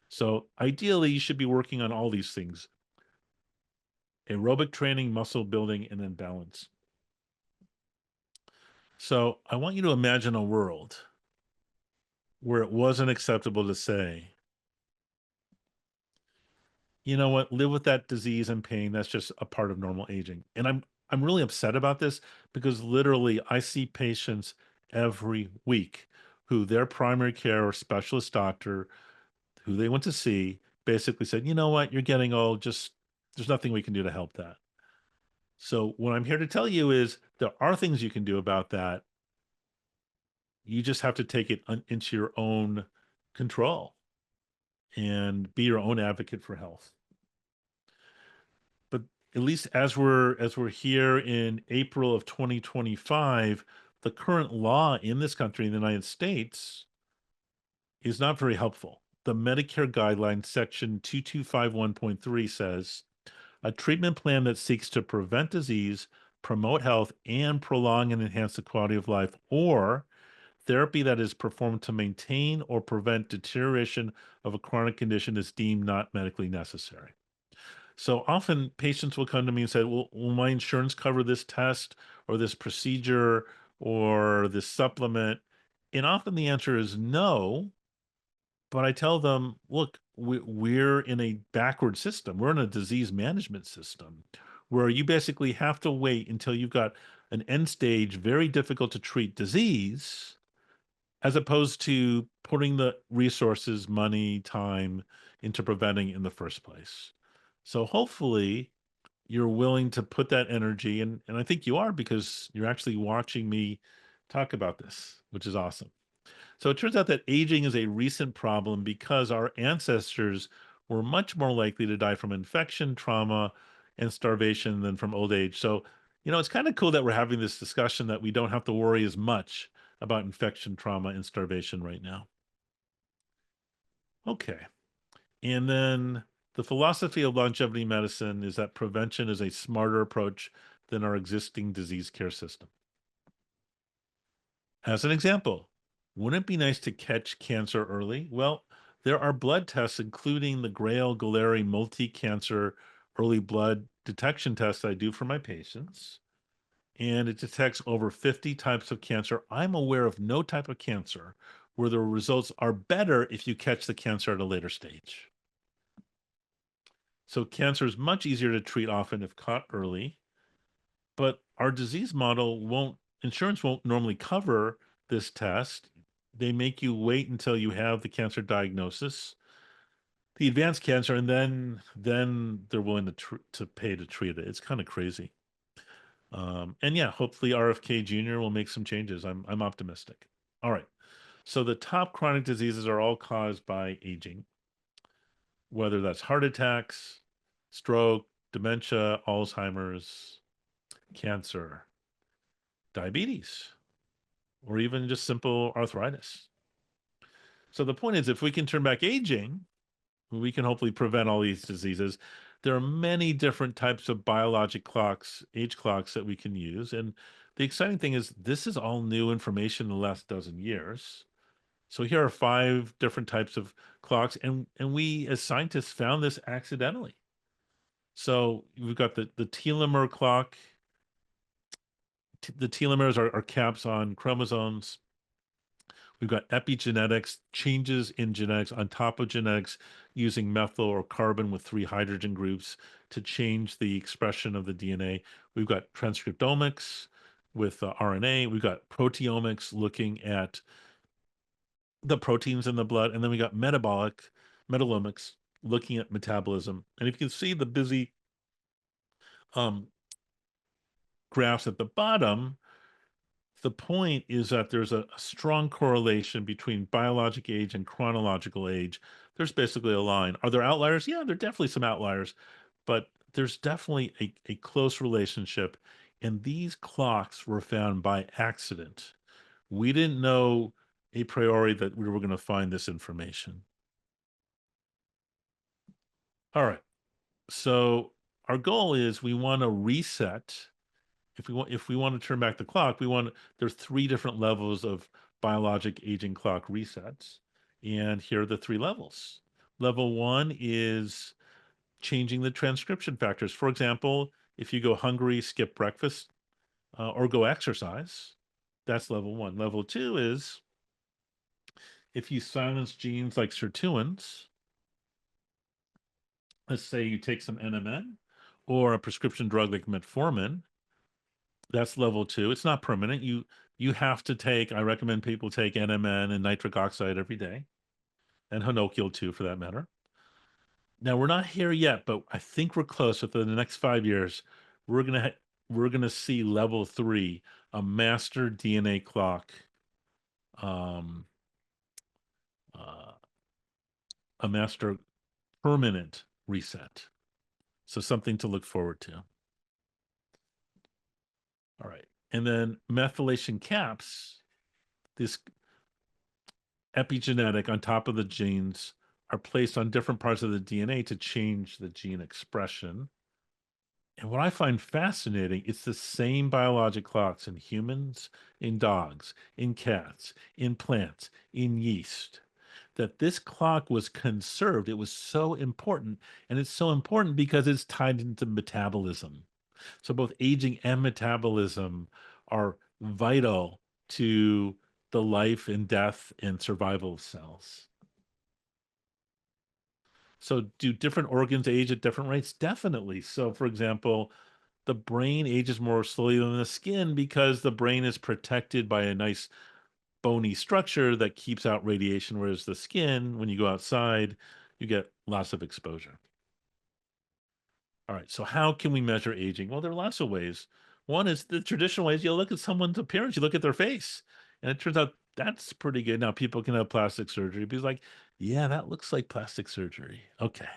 So ideally, you should be working on all these things: aerobic training, muscle building, and then balance. So I want you to imagine a world where it wasn't acceptable to say, you know what, live with that disease and pain. That's just a part of normal aging. And I'm really upset about this because literally I see patients every week who their primary care or specialist doctor who they went to see basically said, you know what, you're getting old, just there's nothing we can do to help that. So what I'm here to tell you is there are things you can do about that. You just have to take it into your own control and be your own advocate for health. But at least as we're here in April of 2025, the current law in this country, in the United States, is not very helpful. The Medicare guideline section 2251.3 says a treatment plan that seeks to prevent disease, promote health, and prolong and enhance the quality of life, or therapy that is performed to maintain or prevent deterioration of a chronic condition is deemed not medically necessary. So often patients will come to me and say, well, will my insurance cover this test or this procedure or this supplement? And often the answer is no. But I tell them, look, we're in a backward system. We're in a disease management system where you basically have to wait until you've got an end stage, very difficult to treat disease, as opposed to putting the resources, money, time into preventing it in the first place. So hopefully you're willing to put that energy, and I think you are because you're actually watching me talk about this, which is awesome. So it turns out that aging is a recent problem because our ancestors were much more likely to die from infection, trauma, and starvation than from old age. So, it's kind of cool that we're having this discussion that we don't have to worry as much about infection, trauma, and starvation right now. Okay. And then the philosophy of longevity medicine is that prevention is a smarter approach than our existing disease care system. As an example, wouldn't it be nice to catch cancer early? Well, there are blood tests, including the Grail Galleri multi-cancer early blood detection test I do for my patients, and it detects over 50 types of cancer. I'm aware of no type of cancer where the results are better if you catch the cancer at a later stage. So cancer is much easier to treat often if caught early, but our disease model insurance won't normally cover this test. They make you wait until you have the cancer diagnosis, the advanced cancer, and then they're willing to pay to treat it. It's kind of crazy. And yeah, hopefully RFK Jr. will make some changes. I'm optimistic. All right. So the top chronic diseases are all caused by aging, whether that's heart attacks, stroke, dementia, Alzheimer's, cancer, diabetes, or even just simple arthritis. So the point is, if we can turn back aging, we can hopefully prevent all these diseases. There are many different types of biologic clocks, age clocks that we can use. And the exciting thing is this is all new information in the last dozen years. So here are 5 different types of clocks, and we as scientists found this accidentally. So we've got the telomere clock. The telomeres are caps on chromosomes. We've got epigenetics, changes in genetics on top of genetics using methyl or carbon with 3 hydrogen groups to change the expression of the DNA. We've got transcriptomics with RNA. We've got proteomics looking at the proteins in the blood. And then we got metabolomics looking at metabolism. And if you can see the busy um, graphs at the bottom, The point is that there's a strong correlation between biologic age and chronological age. There's basically a line. Are there outliers? Yeah, there are definitely some outliers, but there's definitely a close relationship. And these clocks were found by accident. We didn't know a priori that we were going to find this information. All right. So our goal is we want to reset. If we want to turn back the clock, there's three different levels of biologic aging clock resets. And here are the three levels. Level one is changing the transcription factors. For example, if you go hungry, skip breakfast, or go exercise, that's level one. Level two is if you silence genes like sirtuins, let's say you take some NMN or a prescription drug like metformin, that's level two. It's not permanent. You have to take, I recommend people take NMN and nitric oxide every day, and Hinokial too, for that matter. Now we're not here yet, but I think we're close. Within the next 5 years, we're gonna see level three, a master DNA clock, um, uh, a master permanent reset. So something to look forward to. All right. And then methylation caps, this epigenetic on top of the genes, are placed on different parts of the DNA to change the gene expression. And what I find fascinating, it's the same biologic clocks in humans, in dogs, in cats, in plants, in yeast, that this clock was conserved. It was so important. And it's so important because it's tied into metabolism. So both aging and metabolism are vital to the life and death and survival of cells. So do different organs age at different rates? Definitely. So for example, the brain ages more slowly than the skin because the brain is protected by a nice bony structure that keeps out radiation, whereas the skin, when you go outside, you get lots of exposure. All right. So how can we measure aging? Well, there are lots of ways. One is the traditional ways. You look at someone's appearance, you look at their face, and it turns out that's pretty good. Now people can have plastic surgery because like, yeah, that looks like plastic surgery. Okay.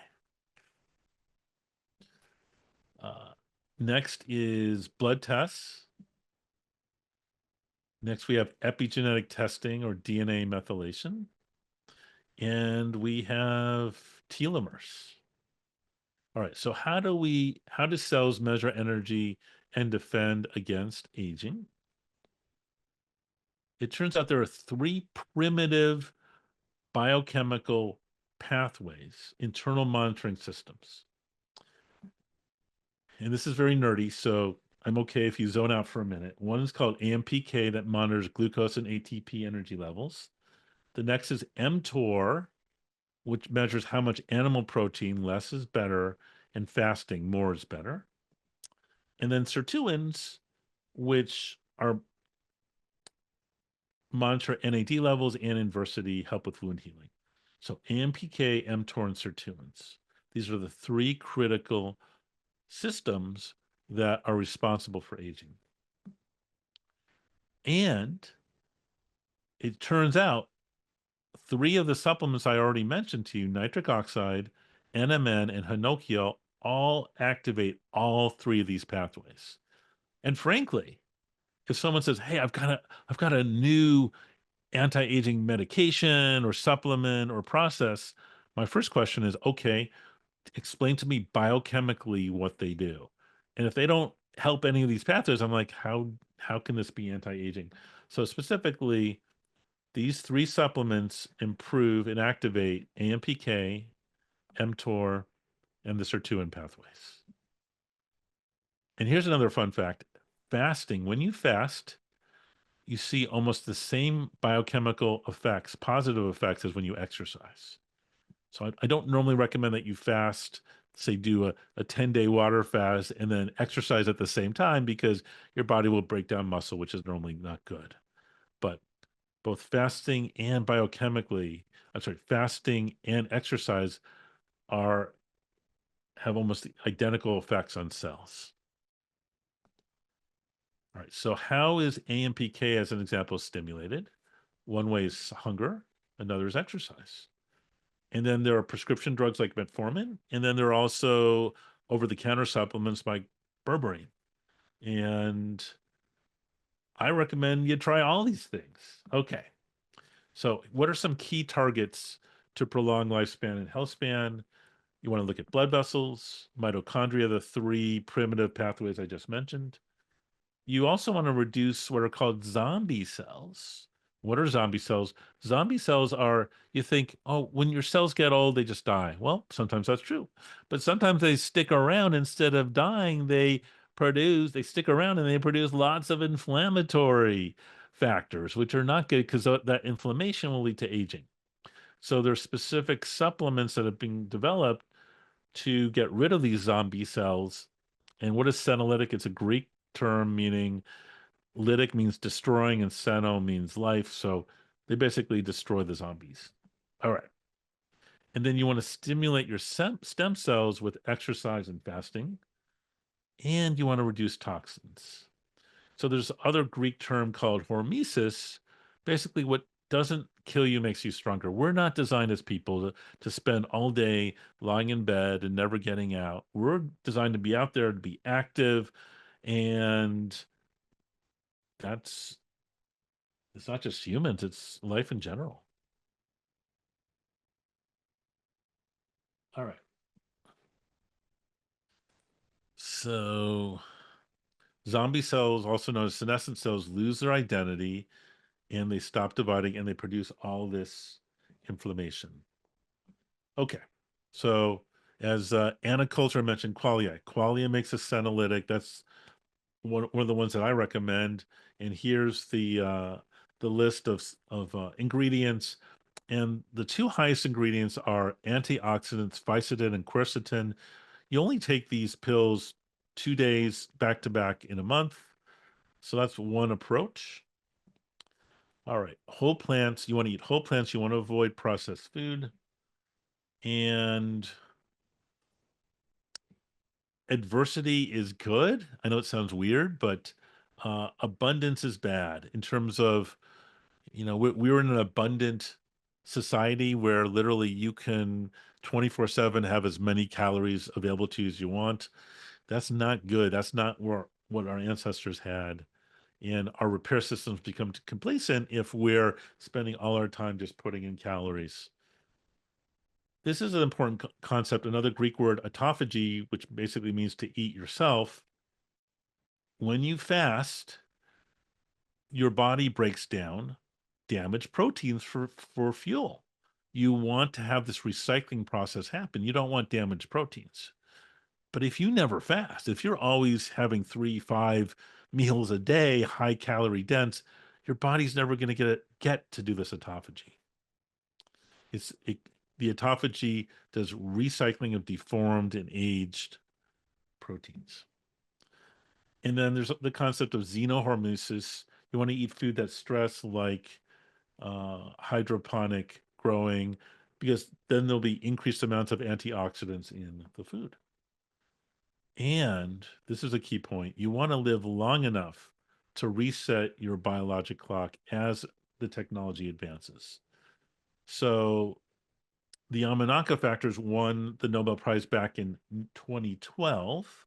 Uh, Next is blood tests. Next, we have epigenetic testing or DNA methylation. And we have telomeres. All right, so how do cells measure energy and defend against aging? It turns out there are three primitive biochemical pathways, internal monitoring systems. And this is very nerdy, so I'm okay if you zone out for a minute. One is called AMPK that monitors glucose and ATP energy levels. The next is mTOR, which measures how much animal protein, less is better, and fasting, more is better. And then sirtuins, which are monitor NAD levels and inversity, help with wound healing. So AMPK, mTOR, and sirtuins. These are the three critical systems that are responsible for aging. And it turns out three of the supplements I already mentioned to you, nitric oxide, NMN, and Hinokial, all activate all three of these pathways. And frankly, if someone says, "Hey, I've got a new anti-aging medication or supplement or process," my first question is, okay, explain to me biochemically what they do. And if they don't help any of these pathways, I'm like, how can this be anti-aging? So specifically, these three supplements improve and activate AMPK, mTOR, and the sirtuin pathways. And here's another fun fact. Fasting, when you fast, you see almost the same biochemical effects, positive effects, as when you exercise. So I don't normally recommend that you fast, say do a 10-day water fast and then exercise at the same time because your body will break down muscle, which is normally not good. But both fasting and fasting and exercise are have almost identical effects on cells. All right. So how is AMPK, as an example, stimulated? One way is hunger, another is exercise. And then there are prescription drugs like metformin, and then there are also over-the-counter supplements like berberine. And I recommend you try all these things. Okay. So what are some key targets to prolong lifespan and health span? You want to look at blood vessels, mitochondria, the three primitive pathways I just mentioned. You also want to reduce what are called zombie cells. What are zombie cells? Zombie cells are, you think, oh, when your cells get old, they just die. Well, sometimes that's true. But sometimes they stick around instead of dying, they stick around and they produce lots of inflammatory factors, which are not good because that inflammation will lead to aging. So there's specific supplements that have been developed to get rid of these zombie cells. And what is senolytic? It's a Greek term meaning lytic means destroying and seno means life. So they basically destroy the zombies. All right. And then you want to stimulate your stem cells with exercise and fasting. And you want to reduce toxins. So there's other Greek term called hormesis. Basically, what doesn't kill you makes you stronger. We're not designed as people to spend all day lying in bed and never getting out. We're designed to be out there, to be active. And that's, it's not just humans, it's life in general. All right. So zombie cells, also known as senescent cells, lose their identity and they stop dividing and they produce all this inflammation. Okay. So as Anna Coulter mentioned, qualia. Qualia makes a senolytic. That's one of the ones that I recommend. And here's the list of ingredients. And the two highest ingredients are antioxidants, fisetin and quercetin. You only take these pills 2 days back to back in a month. So that's one approach. All right. Whole plants. You want to eat whole plants. You want to avoid processed food. And adversity is good. I know it sounds weird, but abundance is bad in terms of, we're in an abundant society where literally you can 24/7 have as many calories available to you as you want. That's not good. That's not what our ancestors had. And our repair systems become complacent if we're spending all our time just putting in calories. This is an important concept. Another Greek word, autophagy, which basically means to eat yourself. When you fast, your body breaks down damaged proteins for fuel. You want to have this recycling process happen. You don't want damaged proteins. But if you never fast, if you're always having 3, 5 meals a day, high calorie dense, your body's never going to get to do this autophagy. It's it, the autophagy does recycling of deformed and aged proteins. And then there's the concept of xenohormesis. You want to eat food that's stressed, like hydroponic growing, because then there'll be increased amounts of antioxidants in the food. And this is a key point. You want to live long enough to reset your biologic clock as the technology advances. So the Yamanaka factors won the Nobel Prize back in 2012.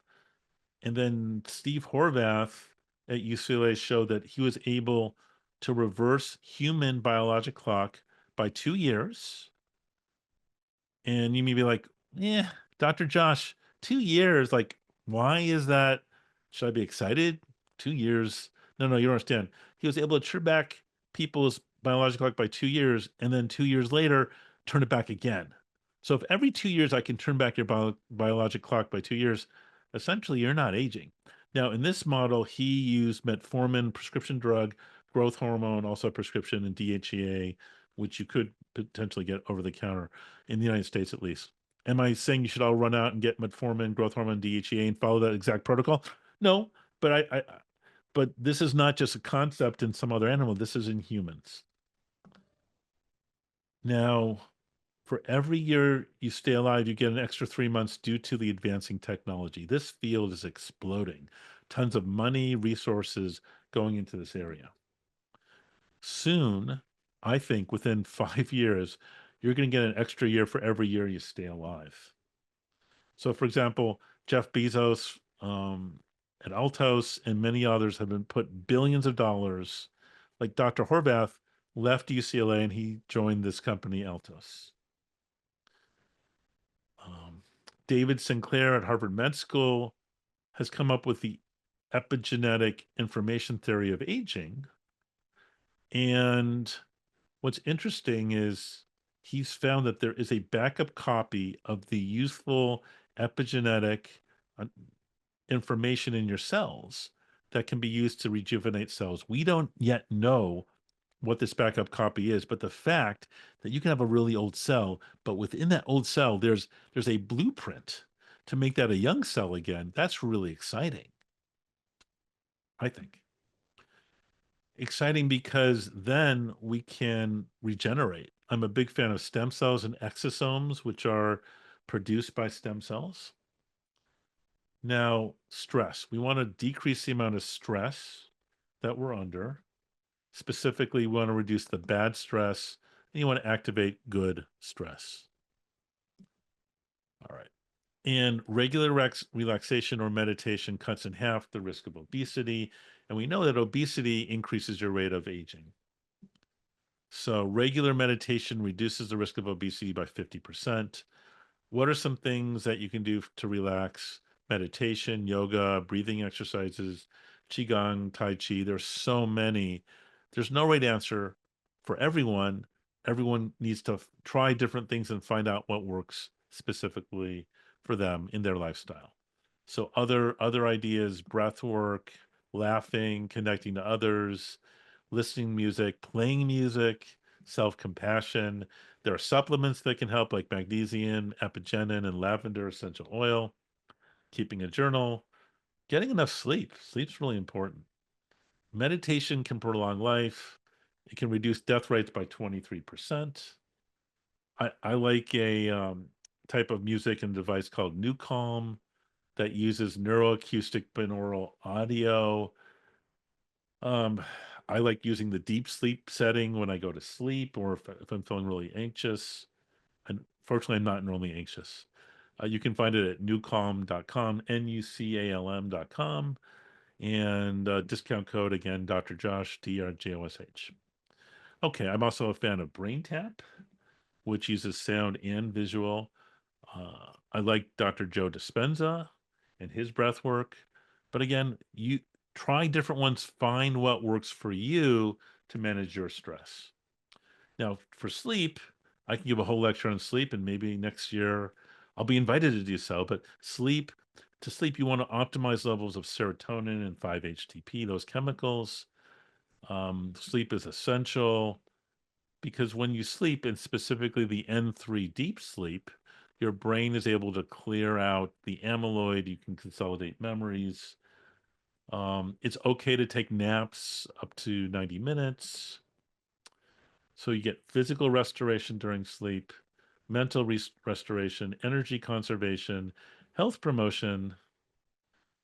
And then Steve Horvath at UCLA showed that he was able to reverse human biologic clock by 2 years. And you may be like, yeah, Dr. Josh, 2 years, like, why is that? Should I be excited? 2 years? No, no, you don't understand. He was able to turn back people's biological clock by 2 years, and then 2 years later, turn it back again. So if every 2 years I can turn back your biologic clock by 2 years, essentially you're not aging. Now, in this model, he used metformin, prescription drug, growth hormone, also prescription, and DHEA, which you could potentially get over the counter in the United States, at least. Am I saying you should all run out and get metformin, growth hormone, DHEA, and follow that exact protocol? No, but but this is not just a concept in some other animal. This is in humans. Now, for every year you stay alive, you get an extra 3 months due to the advancing technology. This field is exploding. tons of money, resources going into this area. Soon, I think within 5 years, you're going to get an extra year for every year you stay alive. So, for example, Jeff Bezos at Altos and many others have been put billions of dollars. Like Dr. Horvath left UCLA and he joined this company, Altos. Um, David Sinclair at Harvard Med School has come up with the epigenetic information theory of aging. And what's interesting is he's found that there is a backup copy of the youthful epigenetic uh, information in your cells that can be used to rejuvenate cells. We don't yet know what this backup copy is, but the fact that you can have a really old cell, but within that old cell, there's a blueprint to make that a young cell again. That's really exciting, I think. Exciting because then we can regenerate. I'm a big fan of stem cells and exosomes, which are produced by stem cells. Now, stress. We want to decrease the amount of stress that we're under. Specifically, we want to reduce the bad stress and you want to activate good stress. All right. And regular relaxation or meditation cuts in half the risk of obesity. And we know that obesity increases your rate of aging. So regular meditation reduces the risk of obesity by 50%. What are some things that you can do to relax? Meditation, yoga, breathing exercises, qigong, tai chi. There's so many. There's no right answer for everyone. Everyone needs to try different things and find out what works specifically for them in their lifestyle. So other ideas, breath work, laughing, connecting to others, listening music, playing music, self-compassion. There are supplements that can help, like magnesium, epigenin, and lavender essential oil, keeping a journal, getting enough sleep. Sleep's really important. Meditation can prolong life. It can reduce death rates by 23%. I like a type of music and device called New Calm that uses neuroacoustic binaural audio. Um, I like using the deep sleep setting when I go to sleep or if I'm feeling really anxious. Unfortunately, I'm not normally anxious. You can find it at nucalm.com, nucalm.com, and discount code again, Dr. Josh, DRJOSH. Okay, I'm also a fan of Brain Tap, which uses sound and visual. I like Dr. Joe Dispenza and his breath work. But again, you try different ones, find what works for you to manage your stress. Now, for sleep, I can give a whole lecture on sleep, and maybe next year I'll be invited to do so. But to sleep, you want to optimize levels of serotonin and 5-HTP, those chemicals. Sleep is essential because when you sleep, and specifically the N3 deep sleep, your brain is able to clear out the amyloid. You can consolidate memories. It's okay to take naps up to 90 minutes. So you get physical restoration during sleep, mental restoration, energy conservation, health promotion,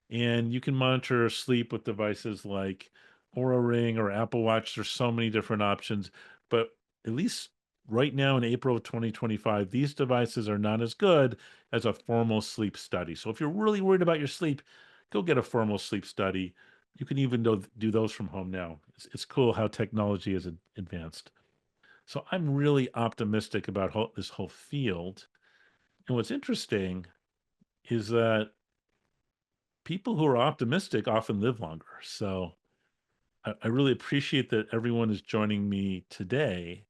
and you can monitor sleep with devices like Oura Ring or Apple Watch. There's so many different options, but at least right now in April of 2025, these devices are not as good as a formal sleep study. So if you're really worried about your sleep, go get a formal sleep study. You can even do those from home now. It's cool how technology is advanced. So I'm really optimistic about this whole field. And what's interesting is that people who are optimistic often live longer. So I really appreciate that everyone is joining me today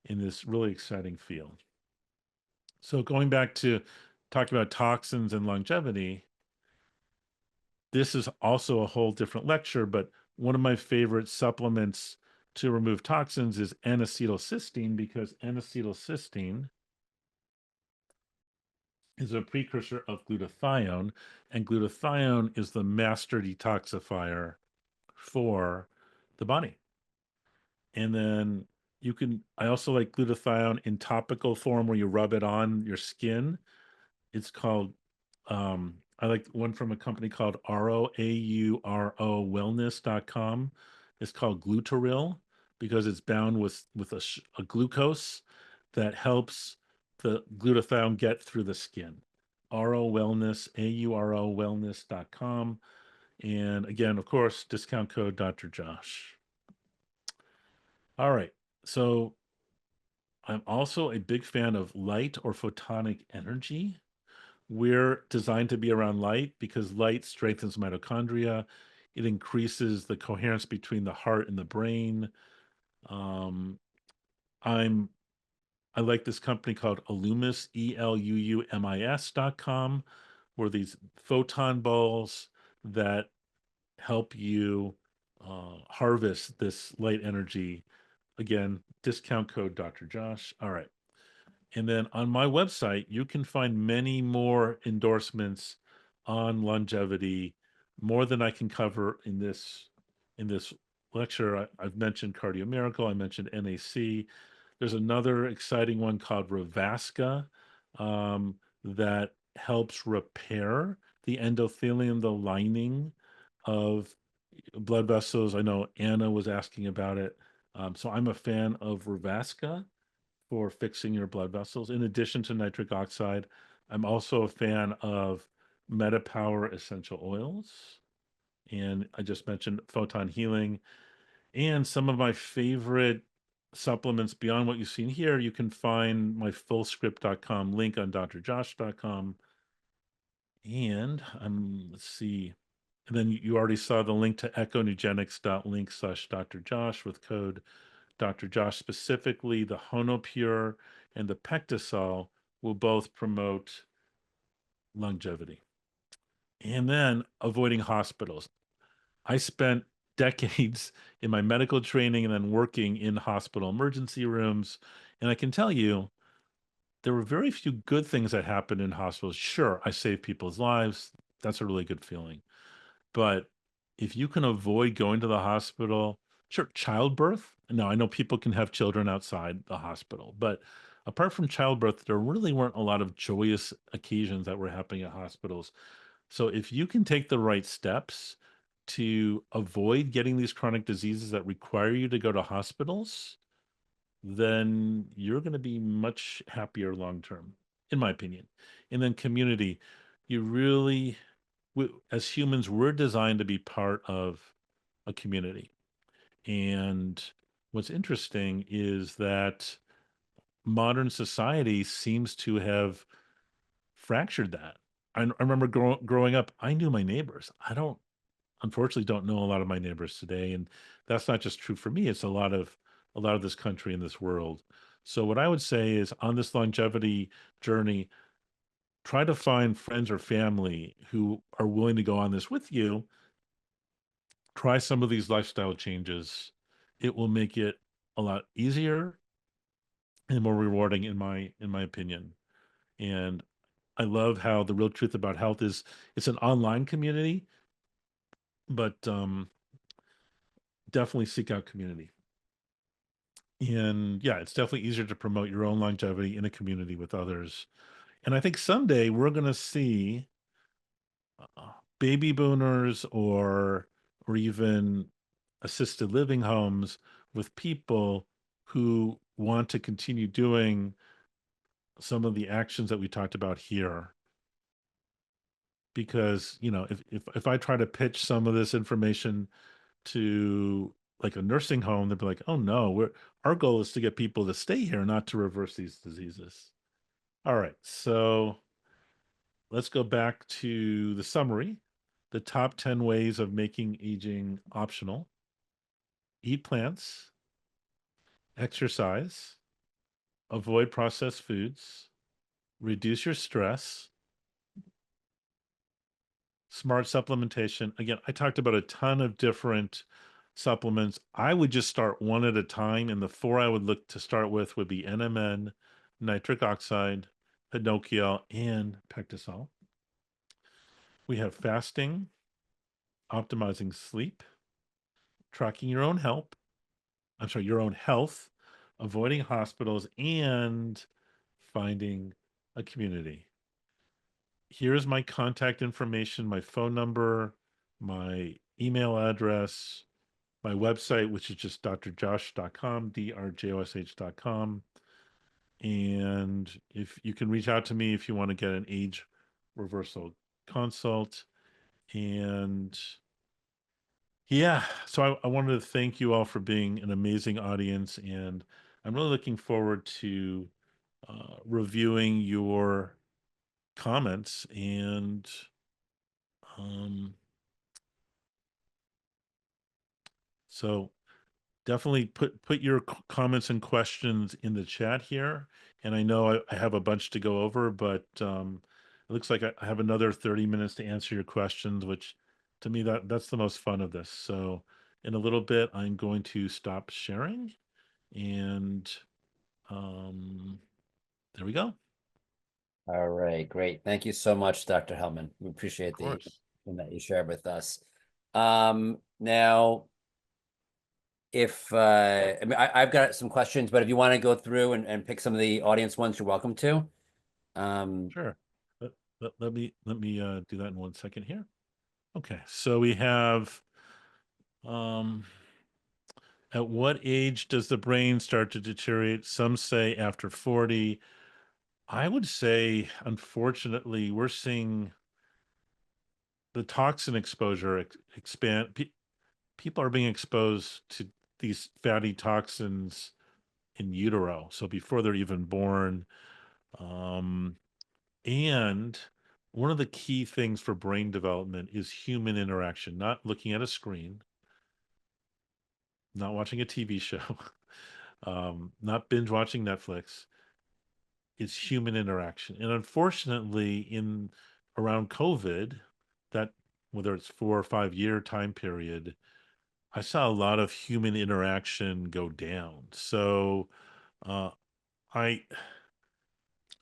in this really exciting field. So going back to talking about toxins and longevity, this is also a whole different lecture, but one of my favorite supplements to remove toxins is N-acetylcysteine because N-acetylcysteine is a precursor of glutathione, and glutathione is the master detoxifier for the body. And then I also like glutathione in topical form where you rub it on your skin. It's called, I like one from a company called ROAURO wellness.com. It's called glutaril because it's bound with a glucose that helps the glutathione get through the skin. RO Wellness, AURO wellness.com. And again, of course, discount code Dr. Josh. All right. So I'm also a big fan of light or photonic energy. We're designed to be around light because light strengthens mitochondria. It increases the coherence between the heart and the brain. Um, I'm I like this company called Illumis, ELUUMIS.com, where these photon balls that help you harvest this light energy. Again, discount code Dr. Josh. All right. And then on my website, you can find many more endorsements on longevity, more than I can cover in this lecture. I've mentioned Cardio Miracle, I mentioned NAC. There's another exciting one called Revasca that helps repair the endothelium, the lining of blood vessels. I know Anna was asking about it. So I'm a fan of Revasca for fixing your blood vessels. In addition to nitric oxide, I'm also a fan of MetaPower essential oils. And I just mentioned photon healing and some of my favorite supplements beyond what you've seen here. You can find my fullscript.com link on drjosh.com. And let's see. And then you already saw the link to echonugenics.link/drjosh with code Dr. Josh. Specifically, the Honopure and the Pectisol will both promote longevity. And then avoiding hospitals. I spent decades in my medical training and then working in hospital emergency rooms. And I can tell you, there were very few good things that happened in hospitals. Sure, I saved people's lives. That's a really good feeling. But if you can avoid going to the hospital, sure, childbirth. Now, I know people can have children outside the hospital, but apart from childbirth, there really weren't a lot of joyous occasions that were happening at hospitals. So if you can take the right steps to avoid getting these chronic diseases that require you to go to hospitals, then you're going to be much happier long term, in my opinion. And then community, you really, as humans, we're designed to be part of a community. And what's interesting is that modern society seems to have fractured that. I remember growing up, I knew my neighbors. I don't, unfortunately, don't know a lot of my neighbors today, and that's not just true for me. It's a lot of this country and this world. So what I would say is on this longevity journey, try to find friends or family who are willing to go on this with you. Try some of these lifestyle changes. It will make it a lot easier and more rewarding in my opinion. And I love how the real truth about health is it's an online community, but definitely seek out community. And yeah, it's definitely easier to promote your own longevity in a community with others. And I think someday we're going to see baby boomers or even assisted living homes with people who want to continue doing some of the actions that we talked about here. Because, if I try to pitch some of this information to like a nursing home, they'd be like, oh no, our goal is to get people to stay here, not to reverse these diseases. All right, so let's go back to the summary. The top 10 ways of making aging optional: eat plants, exercise, avoid processed foods, reduce your stress, smart supplementation. Again, I talked about a ton of different supplements. I would just start one at a time, and the four I would look to start with would be NMN, nitric oxide, Hinokiol, and Pectisol. We have fasting, optimizing sleep, tracking your own health, avoiding hospitals, and finding a community. here's my contact information, my phone number, my email address, my website, which is just drjosh.com, drjosh.com. And if you can reach out to me if you want to get an age reversal consult. And yeah, so I wanted to thank you all for being an amazing audience. And I'm really looking forward to reviewing your comments and um, so definitely put your comments and questions in the chat here. And I know I have a bunch to go over, but it looks like I have another 30 minutes to answer your questions, which to me that's the most fun of this. So in a little bit, I'm going to stop sharing, and um, there we go. Of All right, great. Thank you so much, Dr. Hellman. We appreciate the course. that you shared with us. Now, if I mean, I've got some questions, but if you want to go through and pick some of the audience ones, you're welcome to. Um, Sure. Let, let me do that in 1 second here. Okay, so we have um, at what age does the brain start to deteriorate? Some say after 40. I would say, unfortunately, we're seeing the toxin exposure expand. People are being exposed to these fatty toxins in utero, so before they're even born. Um, and one of the key things for brain development is human interaction, not looking at a screen, not watching a TV show, not binge watching Netflix. It's human interaction. And unfortunately, in around COVID, that whether it's 4 or 5 year time period, I saw a lot of human interaction go down. So uh, I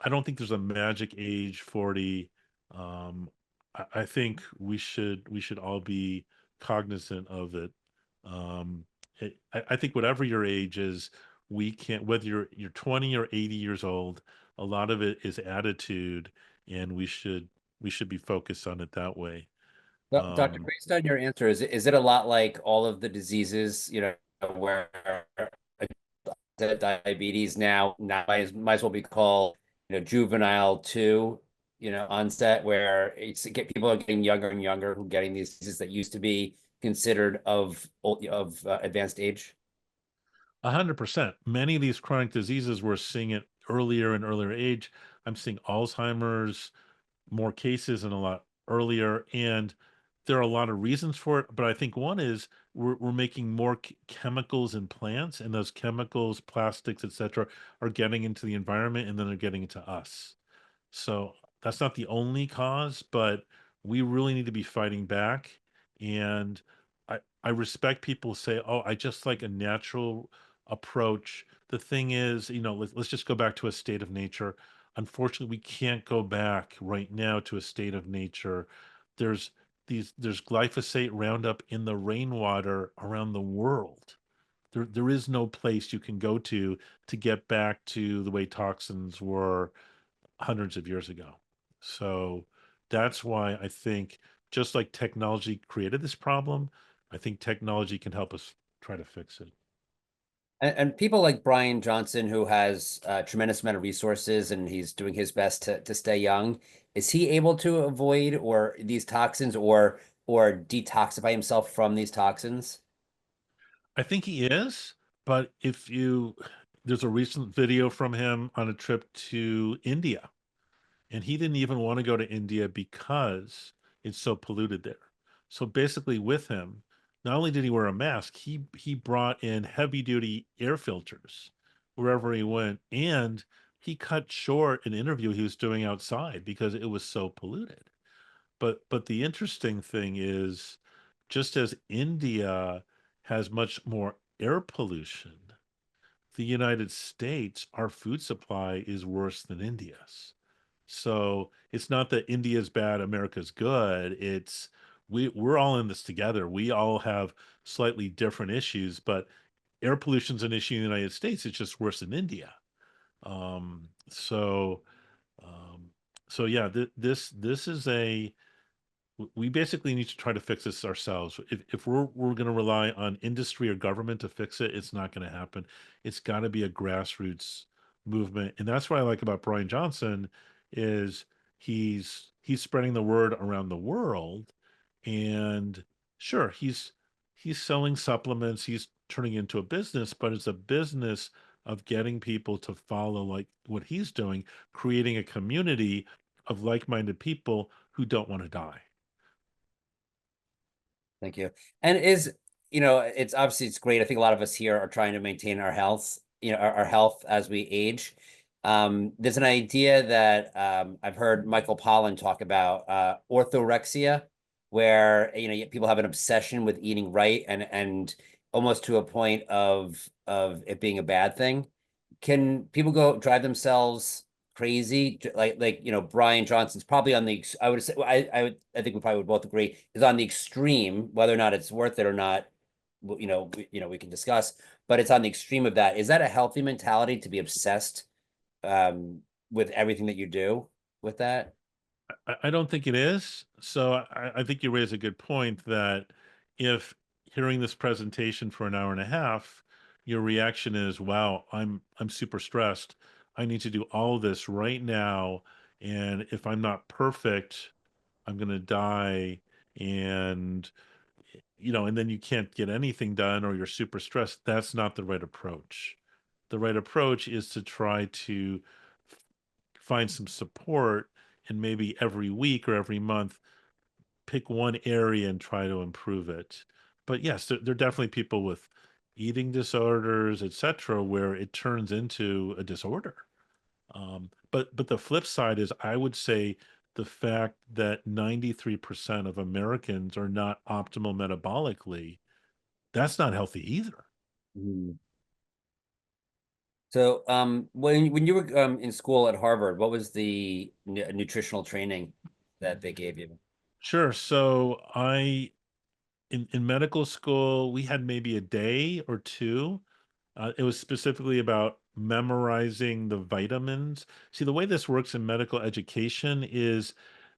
I don't think there's a magic age 40. I think we should all be cognizant of it. I think whatever your age is, we can't whether you're 20 or 80 years old, a lot of it is attitude, and we should be focused on it that way. Doctor, Um, based on your answer, is it a lot like all of the diseases, where diabetes now might as well be called, juvenile two, onset, where people are getting younger and younger who are getting these diseases that used to be considered of advanced age? 100%. Many of these chronic diseases, we're seeing it earlier and earlier age. I'm seeing Alzheimer's, more cases and a lot earlier. And there are a lot of reasons for it. But I think one is we're making more chemicals in plants, and those chemicals, plastics, etc., are getting into the environment and then they're getting into us. So that's not the only cause, but we really need to be fighting back. And I respect people who say, "Oh, I just like a natural approach." The thing is, let's just go back to a state of nature. Unfortunately, we can't go back right now to a state of nature. There's there's glyphosate Roundup in the rainwater around the world. There is no place you can go to get back to the way toxins were hundreds of years ago. So that's why I think just like technology created this problem, I think technology can help us try to fix it. And people like Brian Johnson, who has a tremendous amount of resources and he's doing his best to stay young, is he able to avoid or these toxins or detoxify himself from these toxins? I think he is, but there's a recent video from him on a trip to India. And he didn't even want to go to India because it's so polluted there. So basically, with him, not only did he wear a mask, he brought in heavy duty air filters wherever he went, and he cut short an interview he was doing outside because it was so polluted. But the interesting thing is, just as India has much more air pollution, the United States, our food supply is worse than India's. So it's not that India's bad, America's good. It's we're all in this together. We all have slightly different issues, but air pollution's an issue in the United States. It's just worse in India. Um, so um, so yeah, this is a we basically need to try to fix this ourselves. If we're going to rely on industry or government to fix it, it's not going to happen. It's got to be a grassroots movement, and that's what I like about Brian Johnson is he's spreading the word around the world, and sure he's selling supplements, he's turning into a business, but it's a business of getting people to follow like what he's doing, creating a community of like-minded people who don't want to die. Thank you. And is, it's obviously it's great. I think a lot of us here are trying to maintain our health, our health as we age. There's an idea that I've heard Michael Pollan talk about orthorexia, where people have an obsession with eating right and almost to a point of it being a bad thing. Can people go drive themselves crazy? Brian Johnson's probably on the I would say I think we probably would both agree is on the extreme, whether or not it's worth it or not, we can discuss, but it's on the extreme of that. Is that a healthy mentality to be obsessed with everything that you do with that? I don't think it is. So I think you raise a good point that if hearing this presentation for an hour and a half, your reaction is, "Wow, I'm super stressed. I need to do all of this right now, and if I'm not perfect, I'm gonna die." And and then you can't get anything done, or you're super stressed. That's not the right approach. The right approach is to try to find some support and maybe every week or every month pick one area and try to improve it. But yes, there are definitely people with eating disorders, etc., where it turns into a disorder. But the flip side is, I would say the fact that 93% of Americans are not optimal metabolically, that's not healthy either. Mhm. So, when you were in school at Harvard, what was the nutritional training that they gave you? Sure. So in medical school, we had maybe a day or two. It was specifically about memorizing the vitamins. See, the way this works in medical education is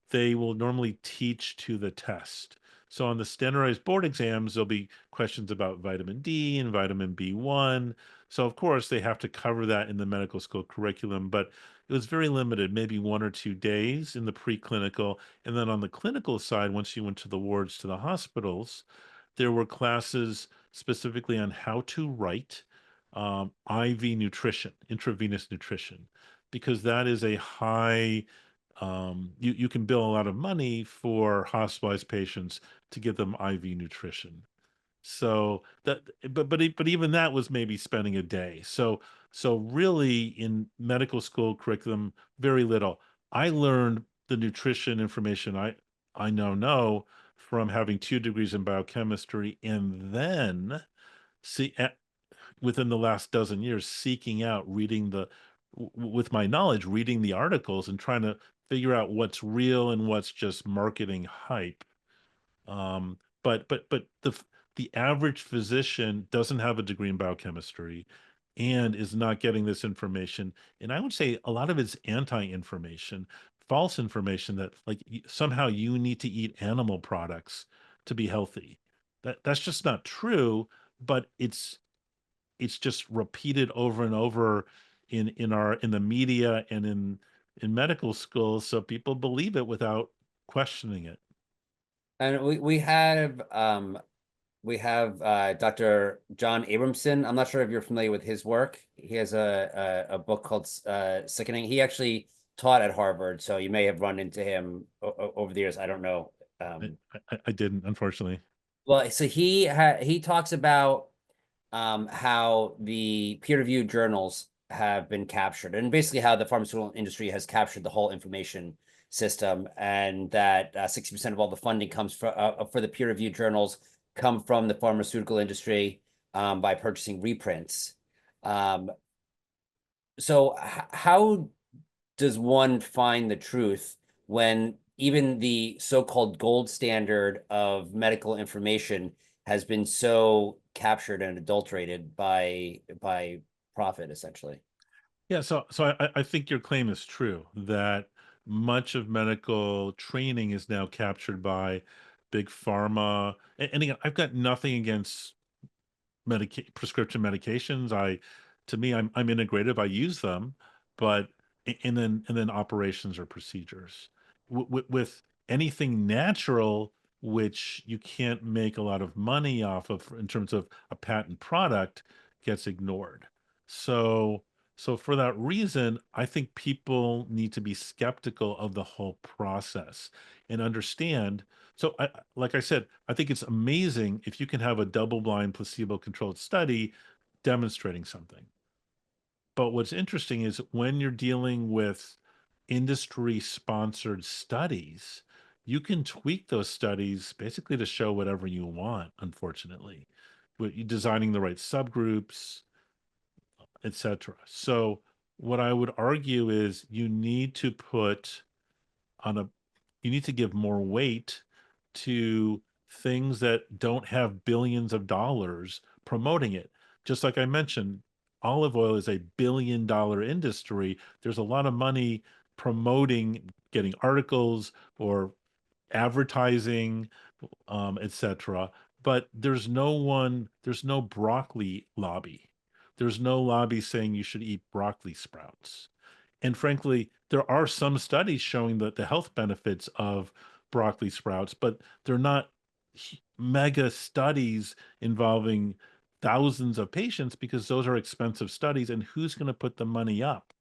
they will normally teach to the test. So on the standardized board exams, there'll be questions about vitamin D and vitamin B1. So of course they have to cover that in the medical school curriculum, but it was very limited, maybe 1 or 2 days in the preclinical. And then on the clinical side, once you went to the wards to the hospitals, there were classes specifically on how to write IV nutrition, intravenous nutrition, because that is a high you can bill a lot of money for hospitalized patients to give them IV nutrition. So that, but even that was maybe spending a day. So really in medical school curriculum, very little. I learned the nutrition information I now know from having 2 degrees in biochemistry, and then see within the last dozen years seeking out reading with my knowledge, reading the articles and trying to figure out what's real and what's just marketing hype. But the average physician doesn't have a degree in biochemistry and is not getting this information. And I would say a lot of it's anti-information, false information that like somehow you need to eat animal products to be healthy. That's just not true, but it's just repeated over and over in the media and in medical school, so people believe it without questioning it. And we have Dr. John Abramson. I'm not sure if you're familiar with his work. He has a book called Sickening. He actually taught at Harvard, so you may have run into him over the years. I don't know. I, Um, I didn't, unfortunately. well, so he talks about how the peer-reviewed journals have been captured, and basically how the pharmaceutical industry has captured the whole information system, and that 60% of all the funding comes for the peer-reviewed journals come from the pharmaceutical industry by purchasing reprints. Um, so how does one find the truth when even the so-called gold standard of medical information has been so captured and adulterated by profit, essentially? Yeah, so I think your claim is true that much of medical training is now captured by big pharma. And again, I've got nothing against prescription medications. To me, I'm integrative. I use them, but and then operations or procedures. With anything natural, which you can't make a lot of money off of in terms of a patent product, gets ignored. So so for that reason, I think people need to be skeptical of the whole process and understand. So like I said, I think it's amazing if you can have a double-blind placebo-controlled study demonstrating something. But what's interesting is when you're dealing with industry-sponsored studies, you can tweak those studies basically to show whatever you want, unfortunately. With you designing the right subgroups, etc. So what I would argue is on a you need to give more weight to things that don't have billions of dollars promoting it. Just like I mentioned, olive oil is a billion-dollar industry. There's a lot of money promoting, getting articles or advertising, etc. But there's no broccoli lobby. There's no lobby saying you should eat broccoli sprouts. And frankly, there are some studies showing that the health benefits of broccoli sprouts, but they're not mega studies involving thousands of patients because those are expensive studies. And who's going to put the money up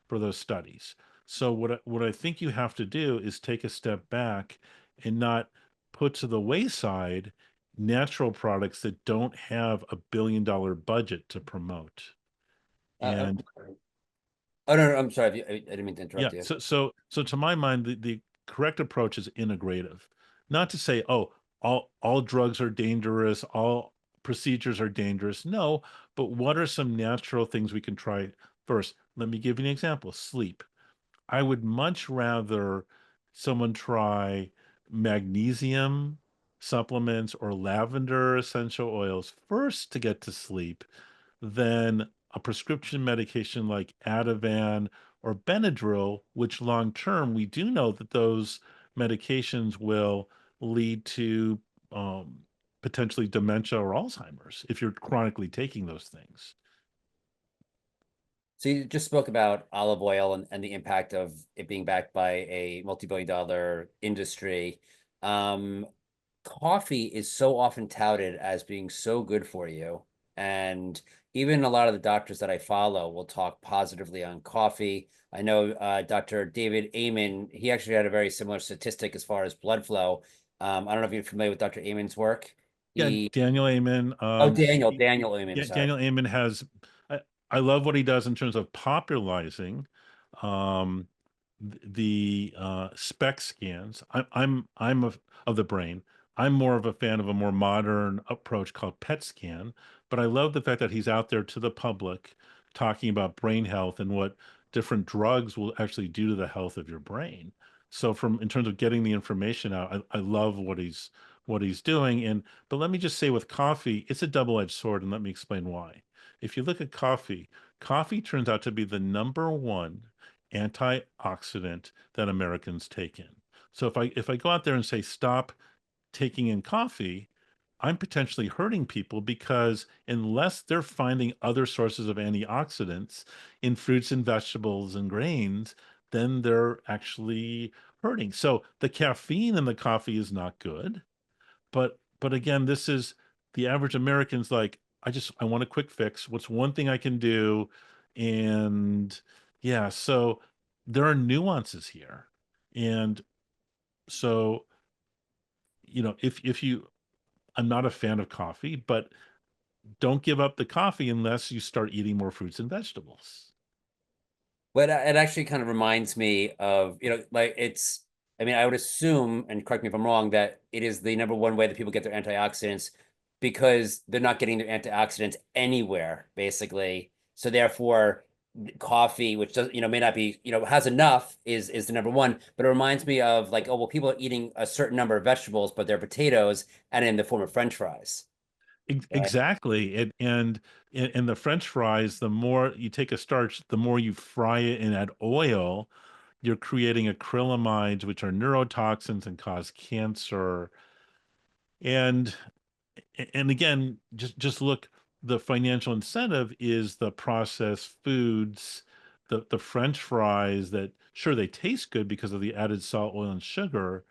for those studies? So what I think you have to do is take a step back and not put to the wayside natural products that don't have a billion-dollar budget to promote. And Oh no, no, I'm sorry. I didn't mean to yeah, interrupt you. so to my mind, the correct approach is integrative. Not to say, oh, all drugs are dangerous, all procedures are dangerous. No, but what are some natural things we can try first? Let me give you an example. Sleep. I would much rather someone try magnesium supplements or lavender essential oils first to get to sleep than a prescription medication like Ativan or Benadryl, which long term we do know that those medications will lead to um, potentially dementia or Alzheimer's if you're chronically taking those things. So you just spoke about olive oil and the impact of it being backed by a multi-billion dollar industry. Um, Coffee is so often touted as being so good for you. And even a lot of the doctors that I follow will talk positively on coffee. I know Dr. David Amen, he actually had a very similar statistic as far as blood flow. I don't know if you're familiar with Dr. Amen's work. Yeah, He, Daniel Amen. oh, Daniel Amen, Yeah, sorry. Daniel Amen has. I love what he does in terms of popularizing um, the SPECT scans. Of the brain. I'm more of a fan of a more modern approach called PET scan, but I love the fact that he's out there to the public talking about brain health and what different drugs will actually do to the health of your brain. So from in terms of getting the information out, I love what he's doing. And but let me just say with coffee, it's a double-edged sword, and let me explain why. If you look at coffee, coffee turns out to be the number one antioxidant that Americans take in. So if I go out there and say stop taking in coffee, I'm potentially hurting people because unless they're finding other sources of antioxidants in fruits and vegetables and grains, then they're actually hurting. So the caffeine in the coffee is not good. But again, this is the average American's like, I want a quick fix. What's one thing I can do? And yeah, so there are nuances here. And so, if you I'm not a fan of coffee, but don't give up the coffee unless you start eating more fruits and vegetables. But it actually kind of reminds me of, like I mean, I would assume, and correct me if I'm wrong, that it is the number one way that people get their antioxidants because they're not getting their antioxidants anywhere, basically. So therefore, coffee, which does, may not be, has enough, is the number one. But it reminds me of like, oh, well, people are eating a certain number of vegetables, but they're potatoes and in the form of French fries, right? Exactly. And the French fries, the more you take a starch, the more you fry it and add oil, you're creating acrylamides, which are neurotoxins and cause cancer. And and again, just look, the financial incentive is the processed foods, the French fries that sure they taste good because of the added salt, oil, and sugar,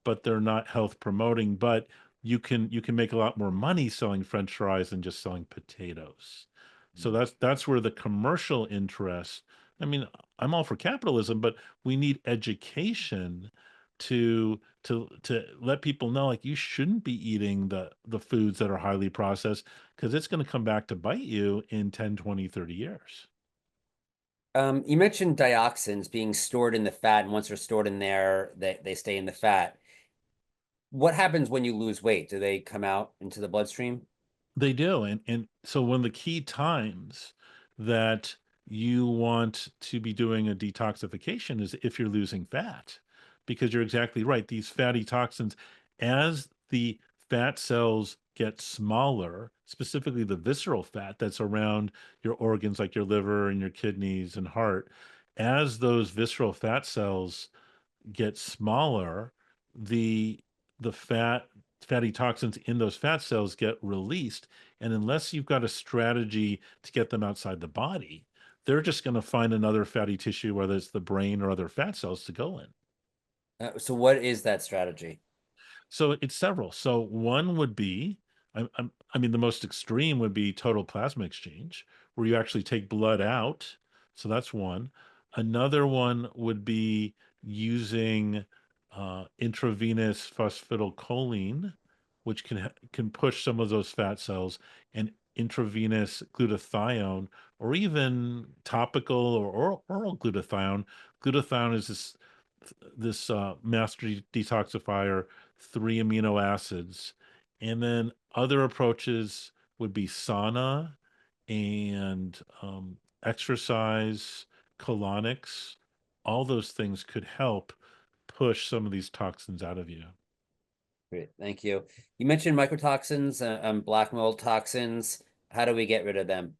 but they're not health promoting. But you can make a lot more money selling French fries than just selling potatoes. So that's where the commercial interest. I mean, I'm all for capitalism, but we need education to let people know like you shouldn't be eating the foods that are highly processed because it's going to come back to bite you in 10, 20, 30 years. You mentioned dioxins being stored in the fat, and once they're stored in there, they stay in the fat. What happens when you lose weight? Do they come out into the bloodstream? They do. And so one of the key times that you want to be doing a detoxification is if you're losing fat, because you're exactly right. These fatty toxins, as the fat cells get smaller, specifically the visceral fat that's around your organs like your liver and your kidneys and heart, as those visceral fat cells get smaller, the the fatty toxins in those fat cells get released. And unless you've got a strategy to get them outside the body, they're just going to find another fatty tissue, whether it's the brain or other fat cells, to go in. So what is that strategy? So it's several. So one would be, I mean, the most extreme would be total plasma exchange, where you actually take blood out. So that's one. Another one would be using intravenous phosphatidylcholine, which can push some of those fat cells, and intravenous glutathione, or even topical or oral glutathione. Glutathione is this master detoxifier, three amino acids. And then other approaches would be sauna and exercise, colonics. All those things could help push some of these toxins out of you. Great, thank you. You mentioned mycotoxins, black mold toxins. How do we get rid of them?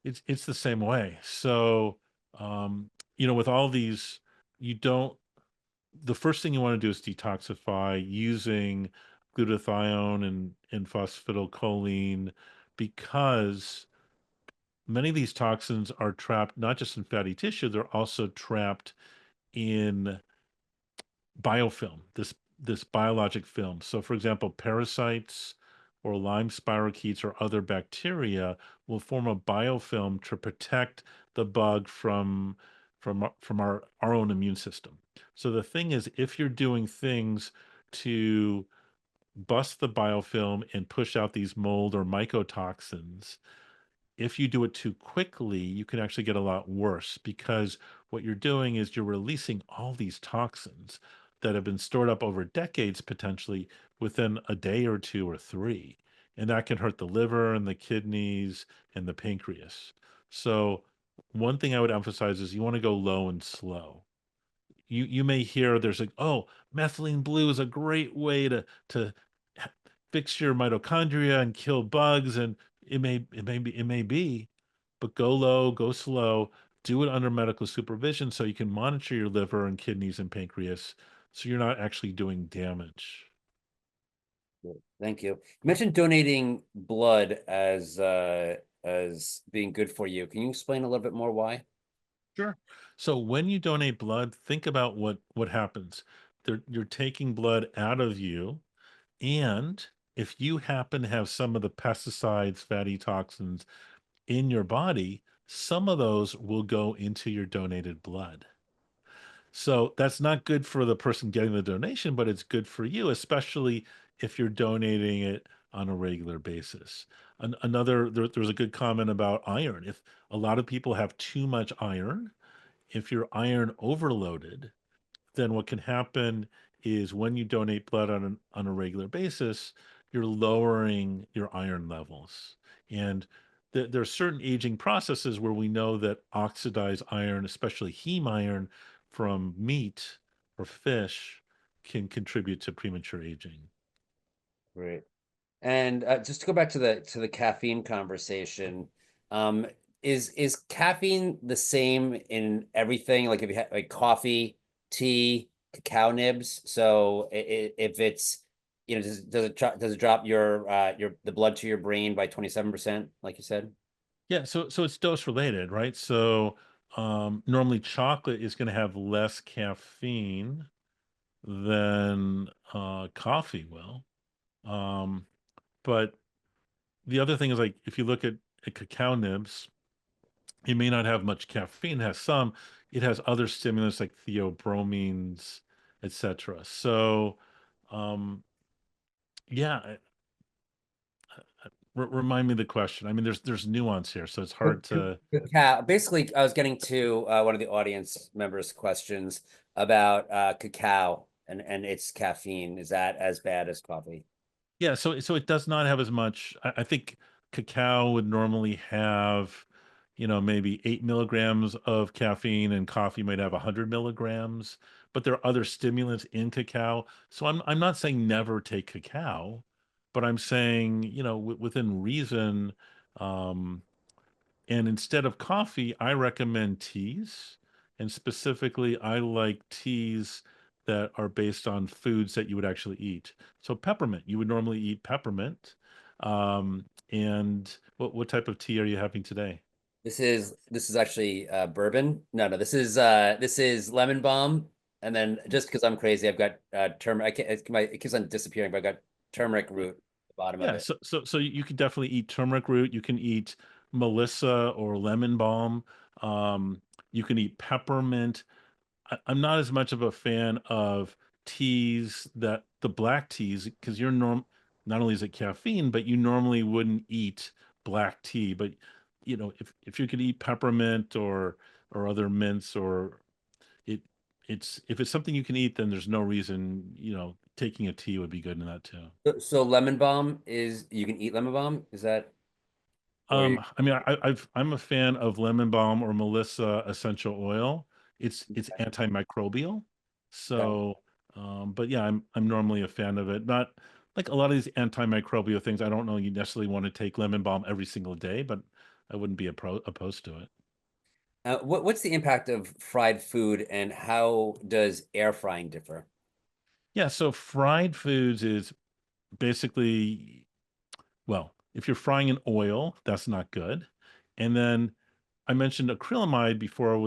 It's the same way. So, um, with all these, you don't the first thing you want to do is detoxify using glutathione and phosphatidylcholine, because many of these toxins are trapped not just in fatty tissue, they're also trapped in biofilm, this biologic film. So, for example, parasites or Lyme spirochetes or other bacteria will form a biofilm to protect the bug from our own immune system. So the thing is, if you're doing things to bust the biofilm and push out these mold or mycotoxins, if you do it too quickly, you can actually get a lot worse, because what you're doing is you're releasing all these toxins that have been stored up over decades, potentially within a day or two or three. And that can hurt the liver and the kidneys and the pancreas. So, one thing I would emphasize is you want to go low and slow. You may hear there's like, oh, methylene blue is a great way to h- fix your mitochondria and kill bugs, and it may be, but go low, go slow, do it under medical supervision so you can monitor your liver and kidneys and pancreas so you're not actually doing damage. Thank you. You mentioned donating blood as being good for you. Can you explain a little bit more why? Sure. So when you donate blood, think about what happens. You're taking blood out of you. And if you happen to have some of the pesticides, fatty toxins in your body, some of those will go into your donated blood. So that's not good for the person getting the donation, but it's good for you, especially if you're donating it on a regular basis. There's a good comment about iron. If a lot of people have too much iron, if you're iron overloaded, then what can happen is when you donate blood on a regular basis, you're lowering your iron levels. And there are certain aging processes where we know that oxidized iron, especially heme iron from meat or fish, can contribute to premature aging. Great. And just to go back to the caffeine conversation, um, is caffeine the same in everything? Like if you have like coffee, tea, cacao nibs. So if it's, does it drop your the blood to your brain by 27%, like you said? Yeah, so it's dose related, right? So normally chocolate is going to have less caffeine than coffee will. Um, but the other thing is like if you look at cacao nibs, it may not have much caffeine, it has some, it has other stimulants like theobromines, etc. So yeah, remind me the question. I mean, there's nuance here, so it's hard to. Cacao. Basically, I was getting to one of the audience members' questions about cacao and its caffeine. Is that as bad as coffee? Yeah, so it does not have as much. I think cacao would normally have, maybe 8 milligrams of caffeine, and coffee might have 100 milligrams. But there are other stimulants in cacao. So I'm not saying never take cacao, but I'm saying, within reason. Um, and instead of coffee, I recommend teas. And specifically, I like teas that are based on foods that you would actually eat. So peppermint, you would normally eat peppermint. And what type of tea are you having today? This is actually bourbon. No, this is lemon balm. And then just because I'm crazy, I've got turmeric. I can't, it keeps on disappearing, but I've got turmeric root at the bottom of Yeah, it. so you can definitely eat turmeric root. You can eat Melissa or lemon balm. Um, you can eat peppermint. I'm not as much of a fan of teas that the black teas because not only is it caffeine, but you normally wouldn't eat black tea. But if you could eat peppermint or other mints or it it's if it's something you can eat, then there's no reason, taking a tea would be good in that too. So lemon balm is you can eat lemon balm. Is that or you? I mean, I'm a fan of lemon balm or Melissa essential oil. It's antimicrobial. Okay. So, but yeah, I'm normally a fan of it. Not like a lot of these antimicrobial things. I don't know you necessarily want to take lemon balm every single day, but I wouldn't be opposed to it. What's the impact of fried food and how does air frying differ? Yeah, so fried foods is basically, well, if you're frying in oil, that's not good. And then I mentioned acrylamide before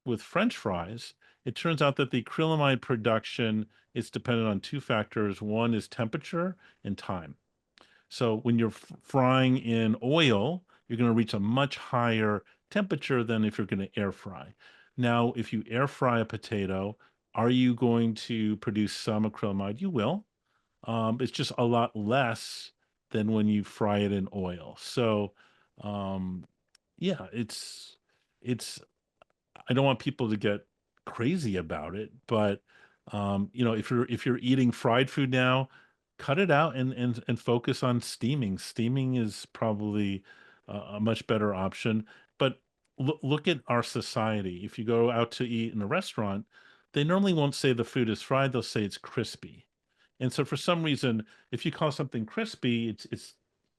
with French fries. It turns out that the acrylamide production is dependent on two factors. One is temperature and time. So when you're frying in oil, you're going to reach a much higher temperature than if you're going to air fry. Now, if you air fry a potato, are you going to produce some acrylamide? You will. It's just a lot less than when you fry it in oil. So, um, yeah, it's I don't want people to get crazy about it, but if you're eating fried food now, cut it out and focus on steaming. Steaming is probably a much better option. But look at our society. If you go out to eat in a restaurant, they normally won't say the food is fried, they'll say it's crispy. And so for some reason, if you call something crispy, it's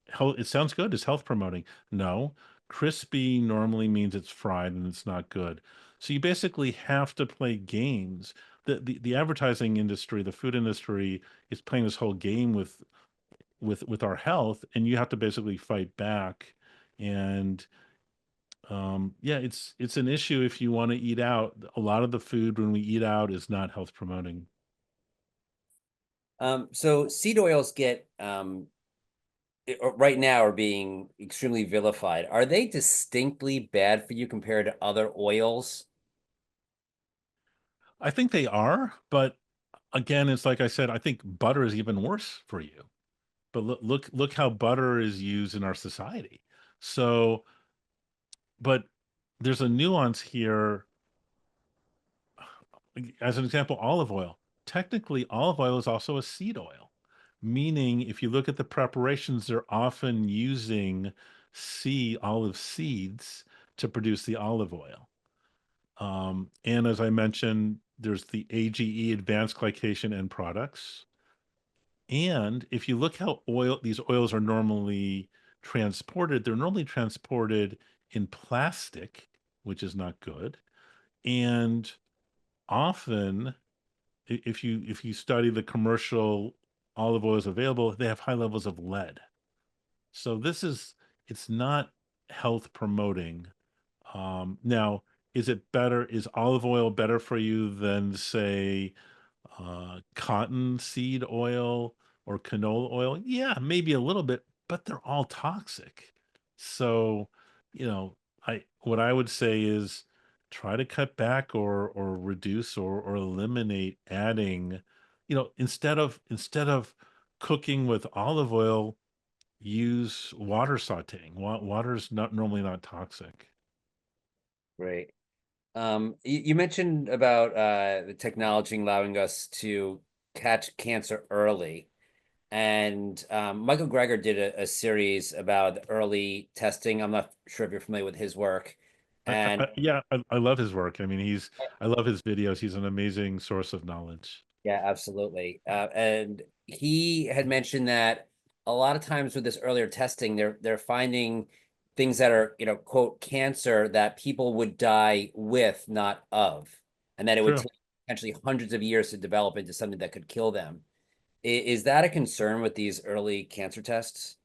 health, it sounds good, it's health promoting. No, crispy normally means it's fried and it's not good. So you basically have to play games. The advertising industry, the food industry is playing this whole game with our health, and you have to basically fight back. And yeah, it's an issue if you want to eat out. A lot of the food when we eat out is not health promoting. So seed oils get right now are being extremely vilified. Are they distinctly bad for you compared to other oils? I think they are, but again, it's like I said, I think butter is even worse for you. But look how butter is used in our society. So, but there's a nuance here. As an example, olive oil. Technically, olive oil is also a seed oil, meaning if you look at the preparations, they're often using olive seeds to produce the olive oil. And as I mentioned, there's the AGE, advanced glycation end products. And if you look how these oils are normally transported, they're normally transported in plastic, which is not good. And often, if you study the commercial olive oils available, they have high levels of lead. So it's not health promoting. Now, is olive oil better for you than, say, cottonseed oil or canola oil? Yeah, maybe a little bit, but they're all toxic. So, you know, what I would say is try to cut back or reduce or eliminate adding, instead of cooking with olive oil, use water sauteing. Water's not toxic. Great. You mentioned about the technology allowing us to catch cancer early. And Michael Greger did a series about the early testing. I'm not sure if you're familiar with his work. And Yeah, I love his work. I mean, I love his videos. He's an amazing source of knowledge. yeah, absolutely. And he had mentioned that a lot of times with this earlier testing, they're finding things that are, quote, cancer that people would die with, not of, and that it would True. take potentially hundreds of years to develop into something that could kill them. Is that a concern with these early cancer tests?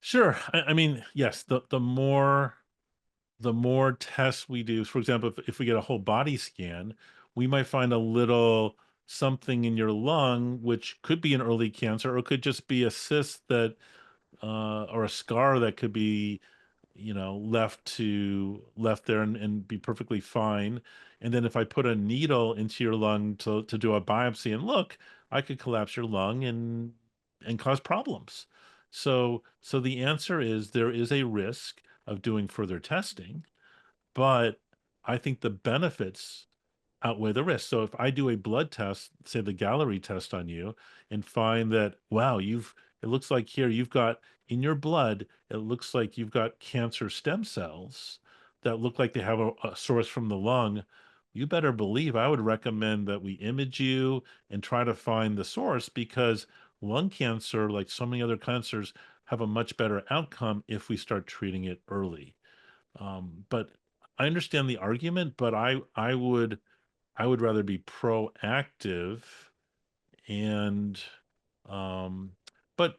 Sure. I mean, yes, the more tests we do, for example, if we get a whole body scan, we might find a little something in your lung, which could be an early cancer, or it could just be a cyst that or a scar that could be, left there and be perfectly fine. And then if I put a needle into your lung to do a biopsy and look, I could collapse your lung and cause problems. So the answer is there is a risk of doing further testing, but I think the benefits outweigh the risk. So if I do a blood test, say the Gallery test on you, and find that, wow, it looks like here you've got in your blood, it looks like you've got cancer stem cells that look like they have a source from the lung. You better believe I would recommend that we image you and try to find the source, because lung cancer, like so many other cancers, have a much better outcome if we start treating it early. But I understand the argument, but I would rather be proactive and um but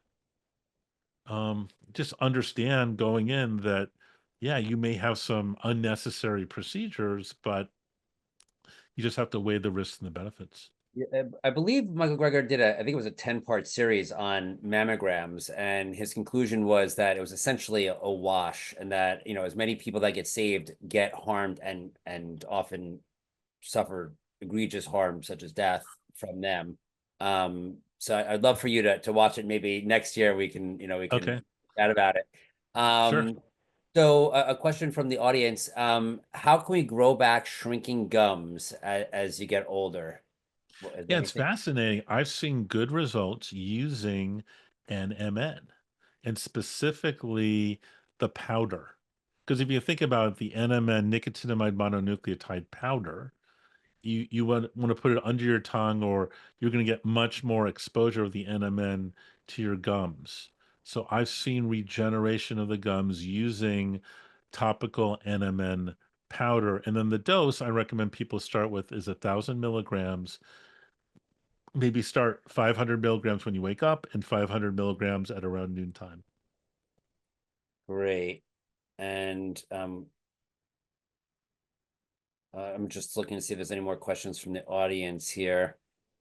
just understand going in that, yeah, you may have some unnecessary procedures, but you just have to weigh the risks and the benefits. Yeah, I believe Michael Greger did I think it was a 10-part series on mammograms, and his conclusion was that it was essentially a wash, and that, as many people that get saved get harmed and often suffer egregious harm, such as death from them. So I'd love for you to watch it. Maybe next year we can Okay, chat about it. sure. So a question from the audience: how can we grow back shrinking gums as you get older? Is there Yeah, it's anything? fascinating. I've seen good results using NMN, and specifically the powder. Because if you think about the NMN, nicotinamide mononucleotide powder, you want to put it under your tongue, or you're going to get much more exposure of the NMN to your gums. So I've seen regeneration of the gums using topical NMN powder. And then the dose I recommend people start with is 1,000 milligrams. Maybe start 500 milligrams when you wake up and 500 milligrams at around noontime. Great. And I'm just looking to see if there's any more questions from the audience here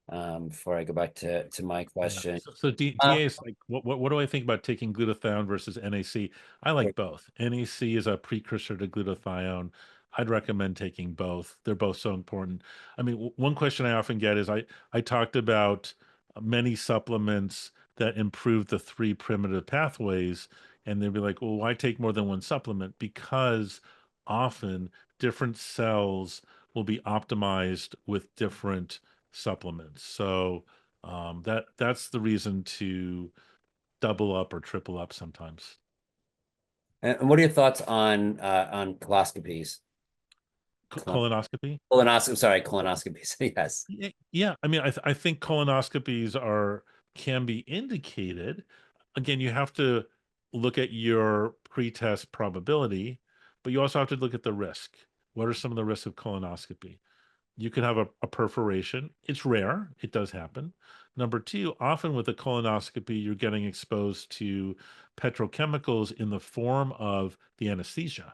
before I go back to my Yeah. question. So Uh, DA is like, what do I think about taking glutathione versus NAC? I like both. NAC is a precursor to glutathione. I'd recommend taking both. They're both so important. I mean, one question I often get is I talked about many supplements that improve the three primitive pathways, and they'd be like, well, why take more than one supplement? Because often different cells will be optimized with different supplements. So that's the reason to double up or triple up sometimes. and what are your thoughts on coloscopies? Colon, Colonoscopy? sorry, colonoscopies. Yes. Yeah. I mean, I think colonoscopies can be indicated. Again, you have to look at your pre-test probability, but you also have to look at the risk. What are some of the risks of colonoscopy? You can have a perforation. It's rare. It does happen. Number two, often with a colonoscopy, you're getting exposed to petrochemicals in the form of the anesthesia.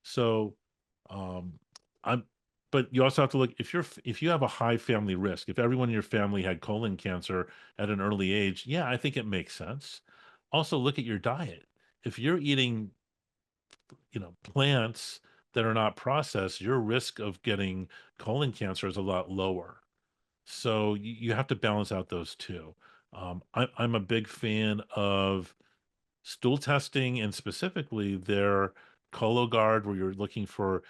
So, um, I'm, but you also have to look if you have a high family risk, if everyone in your family had colon cancer at an early age, yeah, I think it makes sense. Also, look at your diet. If you're eating, plants that are not processed, your risk of getting colon cancer is a lot lower. So you have to balance out those two. I'm a big fan of stool testing and specifically their Cologuard, where you're looking for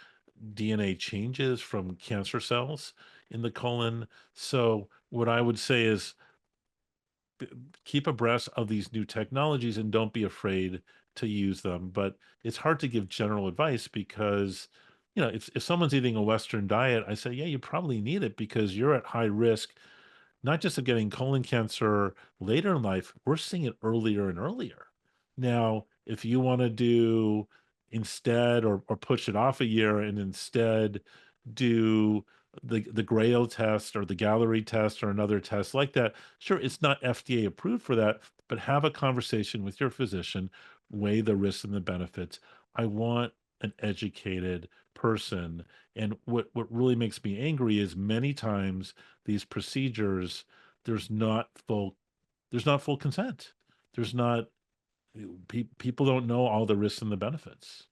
DNA changes from cancer cells in the colon. So what I would say is b- keep abreast of these new technologies and don't be afraid to use them. But it's hard to give general advice because, if someone's eating a Western diet, I say, yeah, you probably need it because you're at high risk not just of getting colon cancer later in life, we're seeing it earlier and earlier. Now, if you want to do instead or push it off a year and instead do the Grail test or the Gallery test or another test like that, sure, it's not FDA approved for that, but have a conversation with your physician, weigh the risks and the benefits. I want an educated person. And what really makes me angry is many times these procedures, there's not full there's not full consent. There's not people don't know all the risks and the benefits.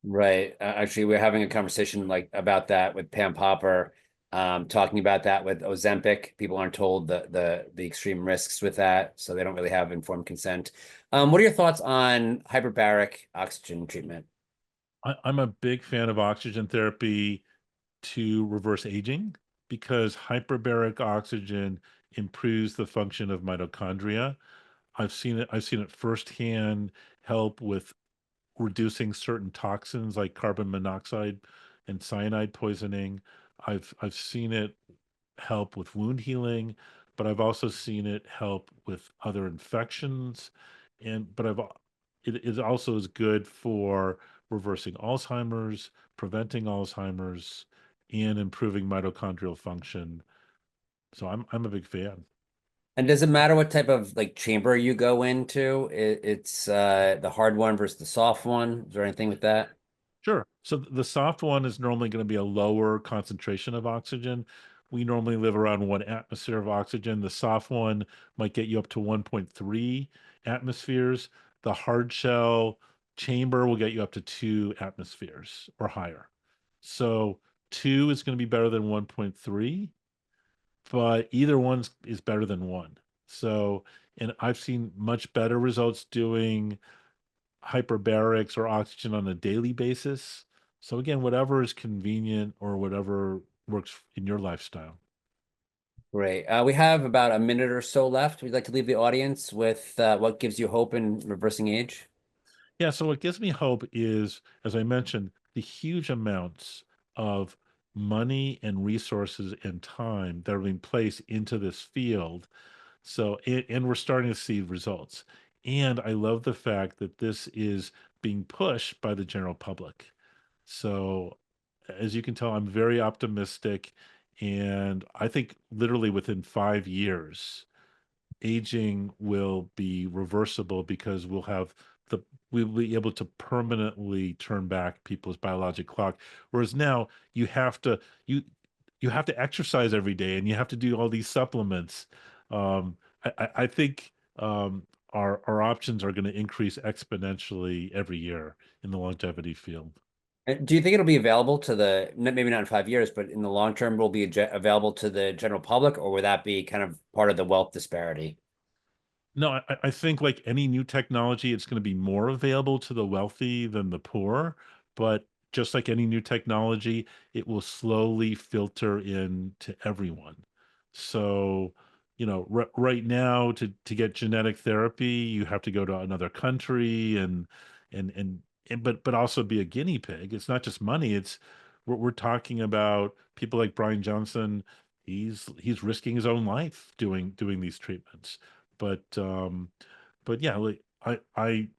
Right. Actually, we're having a conversation like about that with Pam Popper, talking about that with Ozempic. People aren't told the extreme risks with that, so they don't really have informed consent. What are your thoughts on hyperbaric oxygen treatment? I'm a big fan of oxygen therapy to reverse aging because hyperbaric oxygen improves the function of mitochondria. I've seen it firsthand help with reducing certain toxins like carbon monoxide and cyanide poisoning. I've seen it help with wound healing, but I've also seen it help with other infections. But it also is good for reversing Alzheimer's, preventing Alzheimer's, and improving mitochondrial function. So I'm a big fan. And does it matter what type of like chamber you go into? It's the hard one versus the soft one. Is there anything with that? Sure. So the soft one is normally going to be a lower concentration of oxygen. We normally live around 1 atmosphere of oxygen. The soft one might get you up to 1.3 atmospheres. The hard shell chamber will get you up to 2 atmospheres or higher. So two is going to be better than 1.3, but either one is better than one. So, and I've seen much better results doing hyperbarics or oxygen on a daily basis. So again, whatever is convenient or whatever works in your lifestyle. Great. We have about a minute or so left. We'd like to leave the audience with what gives you hope in reversing age. Yeah, so what gives me hope is, as I mentioned, the huge amounts of money and resources and time that are being placed into this field. So, and we're starting to see results. And I love the fact that this is being pushed by the general public. So, as you can tell, I'm very optimistic. And I think literally within 5 years, aging will be reversible because the we'll be able to permanently turn back people's biologic clock. Whereas now you have to exercise every day and you have to do all these supplements. I think our options are going to increase exponentially every year in the longevity field. And do you think it'll be available to maybe not in 5 years, but in the long term, will be available to the general public, or would that be kind of part of the wealth disparity? No, I think like any new technology, it's going to be more available to the wealthy than the poor. But just like any new technology, it will slowly filter in to everyone. So, right now to get genetic therapy, you have to go to another country and and but also be a guinea pig. It's not just money. It's we're talking about people like Brian Johnson. He's risking his own life doing these treatments but yeah, like I'm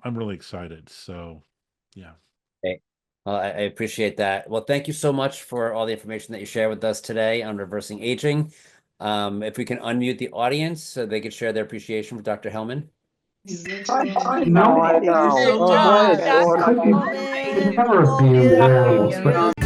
really excited. So yeah. Okay. Well, I appreciate that. Well, thank you so much for all the information that you shared with us today on reversing aging. If we can unmute the audience so they could share their appreciation for Dr. Hellman. I know. Good Oh, job, great. Dr. Well, Coleman. never be Love available. you.